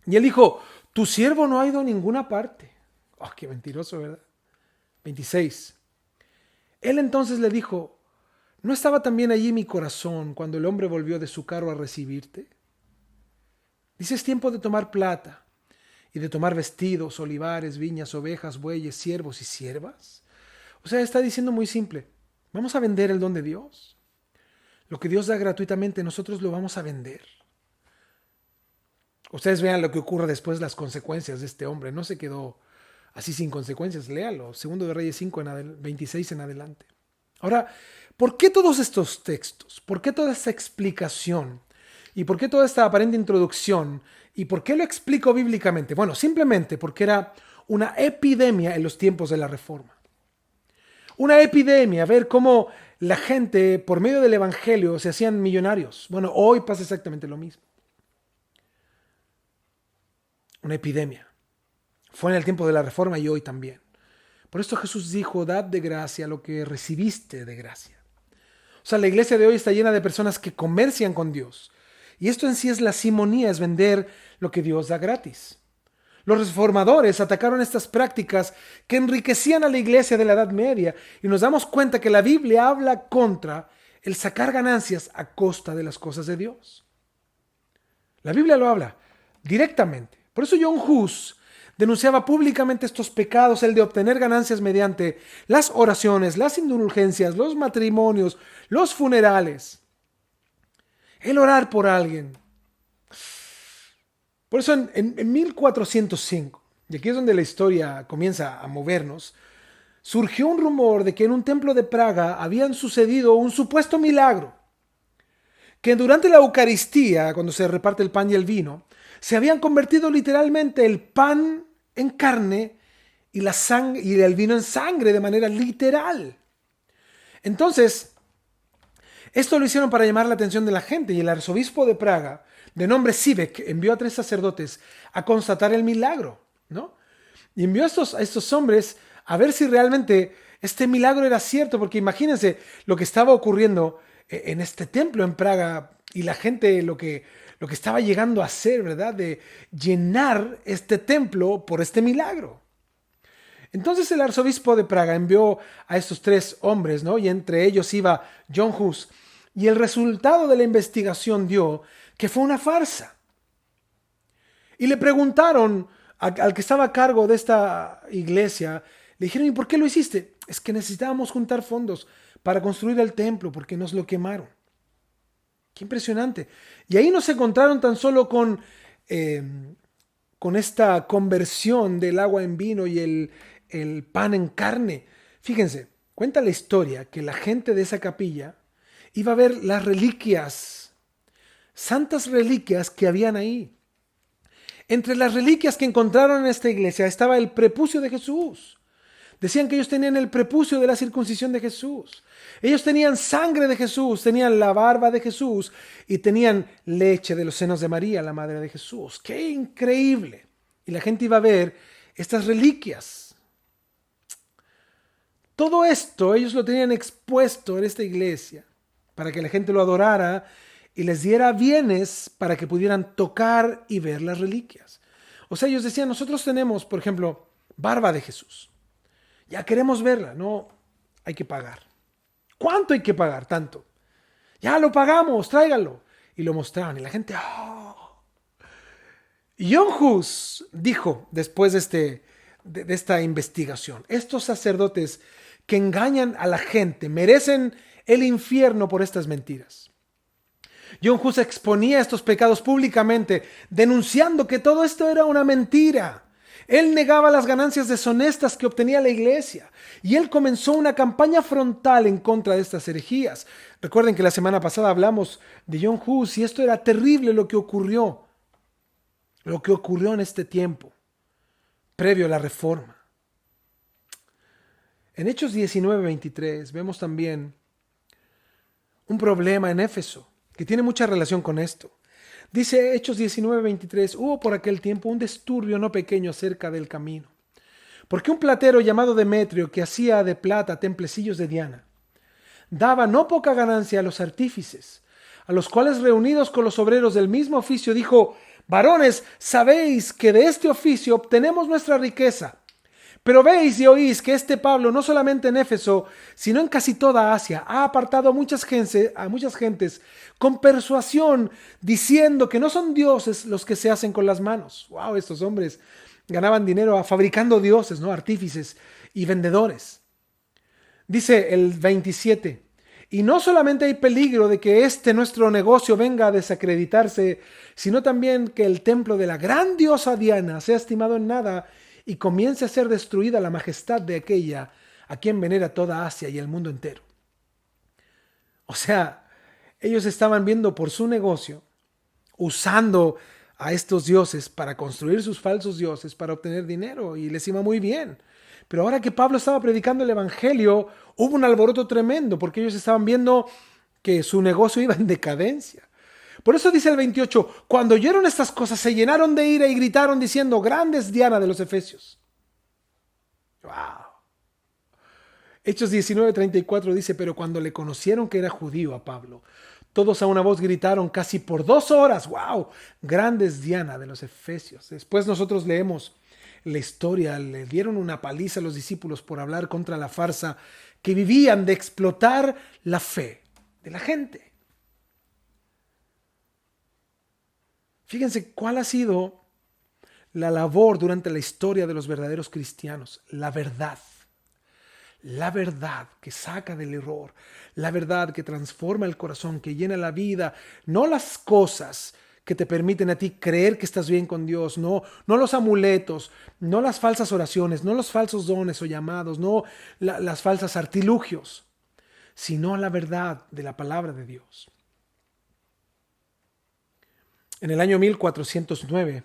Y él dijo, tu siervo no ha ido a ninguna parte. Oh, qué mentiroso, ¿verdad? 26. Él entonces le dijo, ¿no estaba también allí mi corazón cuando el hombre volvió de su carro a recibirte? Dice, es tiempo de tomar plata y de tomar vestidos, olivares, viñas, ovejas, bueyes, siervos y siervas. O sea, está diciendo muy simple, vamos a vender el don de Dios. Lo que Dios da gratuitamente, nosotros lo vamos a vender. Ustedes vean lo que ocurre después, las consecuencias de este hombre. No se quedó así sin consecuencias, léalo. Segundo de Reyes 5:26 en adelante. Ahora, ¿por qué todos estos textos? ¿Por qué toda esta explicación? ¿Y por qué toda esta aparente introducción? ¿Y por qué lo explico bíblicamente? Bueno, simplemente porque era una epidemia en los tiempos de la Reforma. Una epidemia, ver cómo la gente por medio del evangelio se hacían millonarios. Bueno, hoy pasa exactamente lo mismo. Una epidemia. Fue en el tiempo de la Reforma y hoy también. Por esto Jesús dijo, dad de gracia lo que recibiste de gracia. O sea, la iglesia de hoy está llena de personas que comercian con Dios. Y esto en sí es la simonía, es vender lo que Dios da gratis. Los reformadores atacaron estas prácticas que enriquecían a la iglesia de la Edad Media y nos damos cuenta que la Biblia habla contra el sacar ganancias a costa de las cosas de Dios. La Biblia lo habla directamente. Por eso John Hus denunciaba públicamente estos pecados, el de obtener ganancias mediante las oraciones, las indulgencias, los matrimonios, los funerales. El orar por alguien. Por eso en 1405, y aquí es donde la historia comienza a movernos, surgió un rumor de que en un templo de Praga habían sucedido un supuesto milagro, que durante la Eucaristía, cuando se reparte el pan y el vino, se habían convertido literalmente el pan en carne y la sangre y el vino en sangre de manera literal. Entonces, esto lo hicieron para llamar la atención de la gente y el arzobispo de Praga, de nombre Sivek, envió a 3 sacerdotes a constatar el milagro, ¿no? Y envió a estos hombres a ver si realmente este milagro era cierto, porque imagínense lo que estaba ocurriendo en este templo en Praga y la gente lo que estaba llegando a hacer, ¿verdad? De llenar este templo por este milagro. Entonces el arzobispo de Praga envió a estos 3 hombres, ¿no? Y entre ellos iba John Hus. Y el resultado de la investigación dio que fue una farsa. Y le preguntaron al que estaba a cargo de esta iglesia, le dijeron, ¿y por qué lo hiciste? Es que necesitábamos juntar fondos para construir el templo porque nos lo quemaron. Qué impresionante. Y ahí nos encontraron tan solo con esta conversión del agua en vino y el pan en carne. Fíjense, cuenta la historia que la gente de esa capilla iba a ver las reliquias, santas reliquias que habían ahí. Entre las reliquias que encontraron en esta iglesia estaba el prepucio de Jesús. Decían que ellos tenían el prepucio de la circuncisión de Jesús. Ellos tenían sangre de Jesús, tenían la barba de Jesús y tenían leche de los senos de María, la madre de Jesús. ¡Qué increíble! Y la gente iba a ver estas reliquias. Todo esto ellos lo tenían expuesto en esta iglesia para que la gente lo adorara y les diera bienes para que pudieran tocar y ver las reliquias. O sea, ellos decían, nosotros tenemos, por ejemplo, barba de Jesús. Ya queremos verla, no, hay que pagar. ¿Cuánto hay que pagar? Tanto. Ya lo pagamos, tráigalo. Y lo mostraban y la gente, ¡oh! John Hus dijo después de esta investigación, estos sacerdotes que engañan a la gente merecen el infierno por estas mentiras. John Hus exponía estos pecados públicamente, denunciando que todo esto era una mentira. Él negaba las ganancias deshonestas que obtenía la iglesia y él comenzó una campaña frontal en contra de estas herejías. Recuerden que la semana pasada hablamos de John Hus y esto era terrible lo que ocurrió en este tiempo, previo a la Reforma. En Hechos 19:23 vemos también un problema en Éfeso que tiene mucha relación con esto. Dice Hechos 19:23, hubo por aquel tiempo un disturbio no pequeño cerca del camino, porque un platero llamado Demetrio, que hacía de plata templecillos de Diana, daba no poca ganancia a los artífices, a los cuales reunidos con los obreros del mismo oficio dijo, varones, sabéis que de este oficio obtenemos nuestra riqueza. Pero veis y oís que este Pablo, no solamente en Éfeso, sino en casi toda Asia, ha apartado a muchas gentes con persuasión, diciendo que no son dioses los que se hacen con las manos. Wow, estos hombres ganaban dinero fabricando dioses, ¿no? Artífices y vendedores. Dice el 27, y no solamente hay peligro de que nuestro negocio venga a desacreditarse, sino también que el templo de la gran diosa Diana sea estimado en nada y comience a ser destruida la majestad de aquella a quien venera toda Asia y el mundo entero. O sea, ellos estaban viendo por su negocio, usando a estos dioses para construir sus falsos dioses, para obtener dinero, y les iba muy bien. Pero ahora que Pablo estaba predicando el evangelio, hubo un alboroto tremendo, porque ellos estaban viendo que su negocio iba en decadencia. Por eso dice el 28, cuando oyeron estas cosas se llenaron de ira y gritaron diciendo, grande es Diana de los Efesios. Wow. Hechos 19:34 dice, pero cuando le conocieron que era judío a Pablo, todos a una voz gritaron casi por 2 horas, wow, grande es Diana de los Efesios. Después nosotros leemos la historia, le dieron una paliza a los discípulos por hablar contra la farsa que vivían de explotar la fe de la gente. Fíjense cuál ha sido la labor durante la historia de los verdaderos cristianos. La verdad que saca del error, la verdad que transforma el corazón, que llena la vida, no las cosas que te permiten a ti creer que estás bien con Dios, no los amuletos, no las falsas oraciones, no los falsos dones o llamados, no las falsas artilugios, sino la verdad de la palabra de Dios. En el año 1409,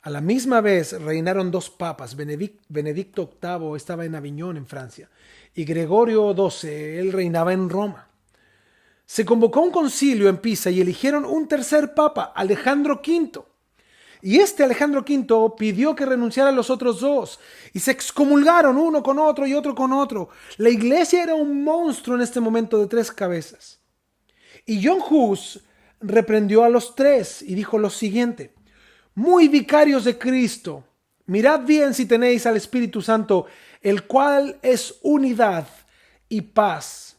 a la misma vez reinaron 2 papas. Benedicto VIII estaba en Aviñón, en Francia, y Gregorio XII, él reinaba en Roma. Se convocó un concilio en Pisa y eligieron un tercer papa, Alejandro V. Y Alejandro V pidió que renunciaran los otros 2 y se excomulgaron uno con otro y otro con otro. La iglesia era un monstruo en este momento de 3 cabezas. Y John Hus reprendió a los 3 y dijo lo siguiente: muy vicarios de Cristo, mirad bien si tenéis al Espíritu Santo, el cual es unidad y paz.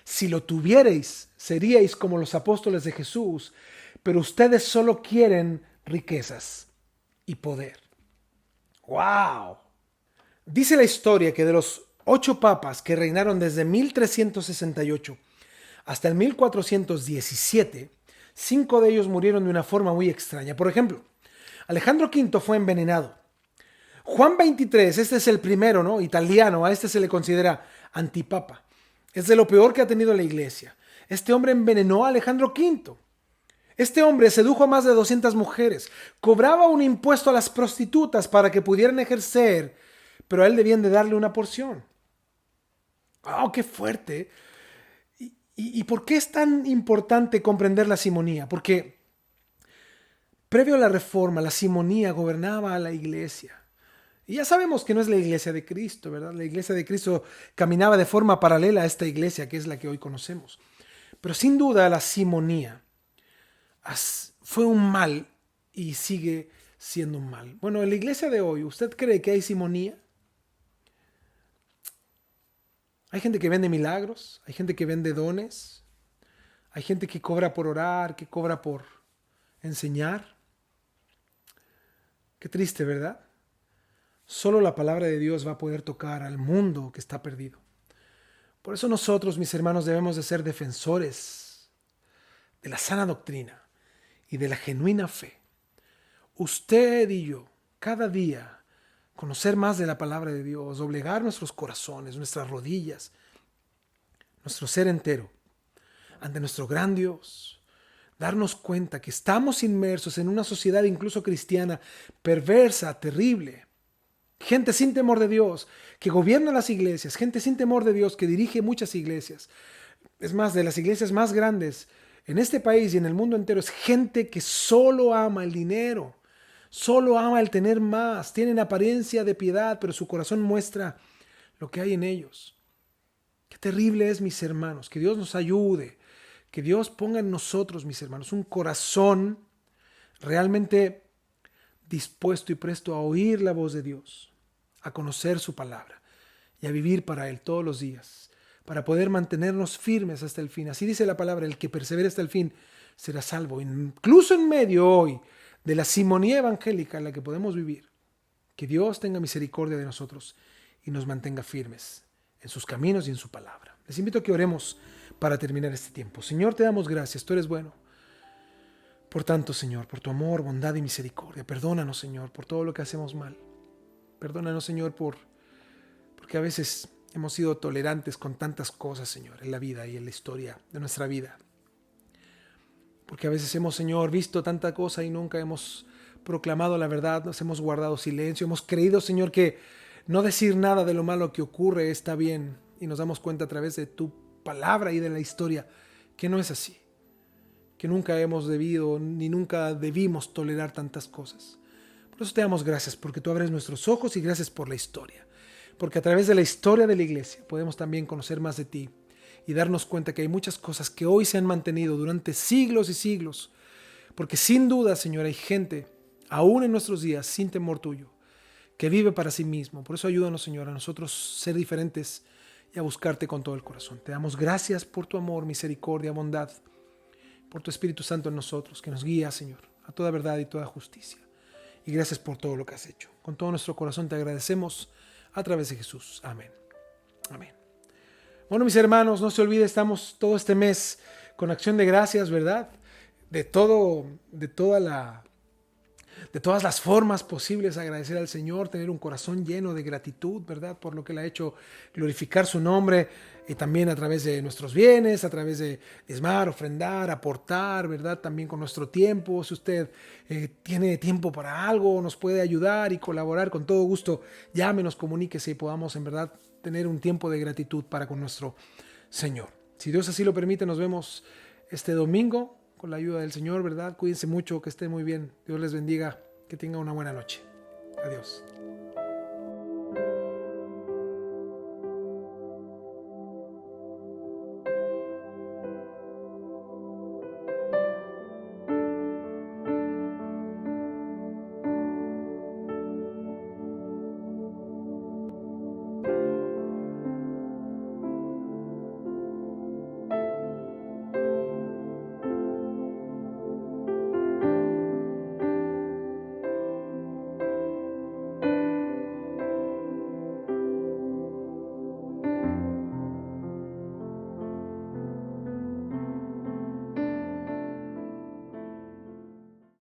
Si lo tuvierais, seríais como los apóstoles de Jesús, pero ustedes solo quieren riquezas y poder. ¡Wow! Dice la historia que de los 8 papas que reinaron desde 1368 hasta el 1417, 5 de ellos murieron de una forma muy extraña. Por ejemplo, Alejandro V fue envenenado. Juan XXIII, este es el primero, ¿no? Italiano, a este se le considera antipapa. Es de lo peor que ha tenido la iglesia. Este hombre envenenó a Alejandro V. Este hombre sedujo a más de 200 mujeres, cobraba un impuesto a las prostitutas para que pudieran ejercer, pero a él debían de darle una porción. ¡Oh, qué fuerte! ¿Y por qué es tan importante comprender la simonía? Porque previo a la Reforma, la simonía gobernaba a la iglesia. Y ya sabemos que no es la iglesia de Cristo, ¿verdad? La iglesia de Cristo caminaba de forma paralela a esta iglesia que es la que hoy conocemos. Pero sin duda la simonía fue un mal y sigue siendo un mal. Bueno, en la iglesia de hoy, ¿usted cree que hay simonía? Hay gente que vende milagros, hay gente que vende dones, hay gente que cobra por orar, que cobra por enseñar. Qué triste, ¿verdad? Solo la palabra de Dios va a poder tocar al mundo que está perdido. Por eso nosotros, mis hermanos, debemos de ser defensores de la sana doctrina y de la genuina fe. Usted y yo, cada día, conocer más de la palabra de Dios, doblegar nuestros corazones, nuestras rodillas, nuestro ser entero, ante nuestro gran Dios, darnos cuenta que estamos inmersos en una sociedad incluso cristiana perversa, terrible, gente sin temor de Dios, que gobierna las iglesias, gente sin temor de Dios, que dirige muchas iglesias. Es más, de las iglesias más grandes en este país y en el mundo entero, es gente que solo ama el dinero, solo ama el tener más. Tienen apariencia de piedad, pero su corazón muestra lo que hay en ellos. Qué terrible es, mis hermanos, que Dios nos ayude, que Dios ponga en nosotros, mis hermanos, un corazón realmente dispuesto y presto a oír la voz de Dios, a conocer su palabra y a vivir para Él todos los días, para poder mantenernos firmes hasta el fin. Así dice la palabra, el que persevere hasta el fin será salvo. Incluso en medio hoy de la simonía evangélica en la que podemos vivir, que Dios tenga misericordia de nosotros y nos mantenga firmes en sus caminos y en su palabra. Les invito a que oremos para terminar este tiempo. Señor, te damos gracias, tú eres bueno. Por tanto, Señor, por tu amor, bondad y misericordia, perdónanos, Señor, por todo lo que hacemos mal. Perdónanos, Señor, porque a veces hemos sido tolerantes con tantas cosas, Señor, en la vida y en la historia de nuestra vida. Porque a veces hemos, Señor, visto tanta cosa y nunca hemos proclamado la verdad, nos hemos guardado silencio, hemos creído, Señor, que no decir nada de lo malo que ocurre está bien, y nos damos cuenta a través de tu palabra y de la historia que no es así, que nunca hemos debido ni nunca debimos tolerar tantas cosas. Por eso te damos gracias, porque tú abres nuestros ojos, y gracias por la historia, porque a través de la historia de la iglesia podemos también conocer más de ti y darnos cuenta que hay muchas cosas que hoy se han mantenido durante siglos y siglos, porque sin duda, Señor, hay gente, aún en nuestros días, sin temor tuyo, que vive para sí mismo. Por eso ayúdanos, Señor, a nosotros ser diferentes y a buscarte con todo el corazón. Te damos gracias por tu amor, misericordia, bondad, por tu Espíritu Santo en nosotros, que nos guía, Señor, a toda verdad y toda justicia. Y gracias por todo lo que has hecho. Con todo nuestro corazón te agradecemos a través de Jesús. Amén. Amén. Bueno, mis hermanos, no se olvide, estamos todo este mes con acción de gracias, ¿verdad? De todas las formas posibles, agradecer al Señor, tener un corazón lleno de gratitud, ¿verdad? Por lo que Él ha hecho, glorificar su nombre, y también a través de nuestros bienes, a través de diezmar, ofrendar, aportar, ¿verdad? También con nuestro tiempo. Si usted tiene tiempo para algo, nos puede ayudar y colaborar, con todo gusto, llámenos, comuníquese y podamos en verdad tener un tiempo de gratitud para con nuestro Señor. Si Dios así lo permite, nos vemos este domingo con la ayuda del Señor, ¿verdad? Cuídense mucho, que estén muy bien. Dios les bendiga, que tengan una buena noche. Adiós.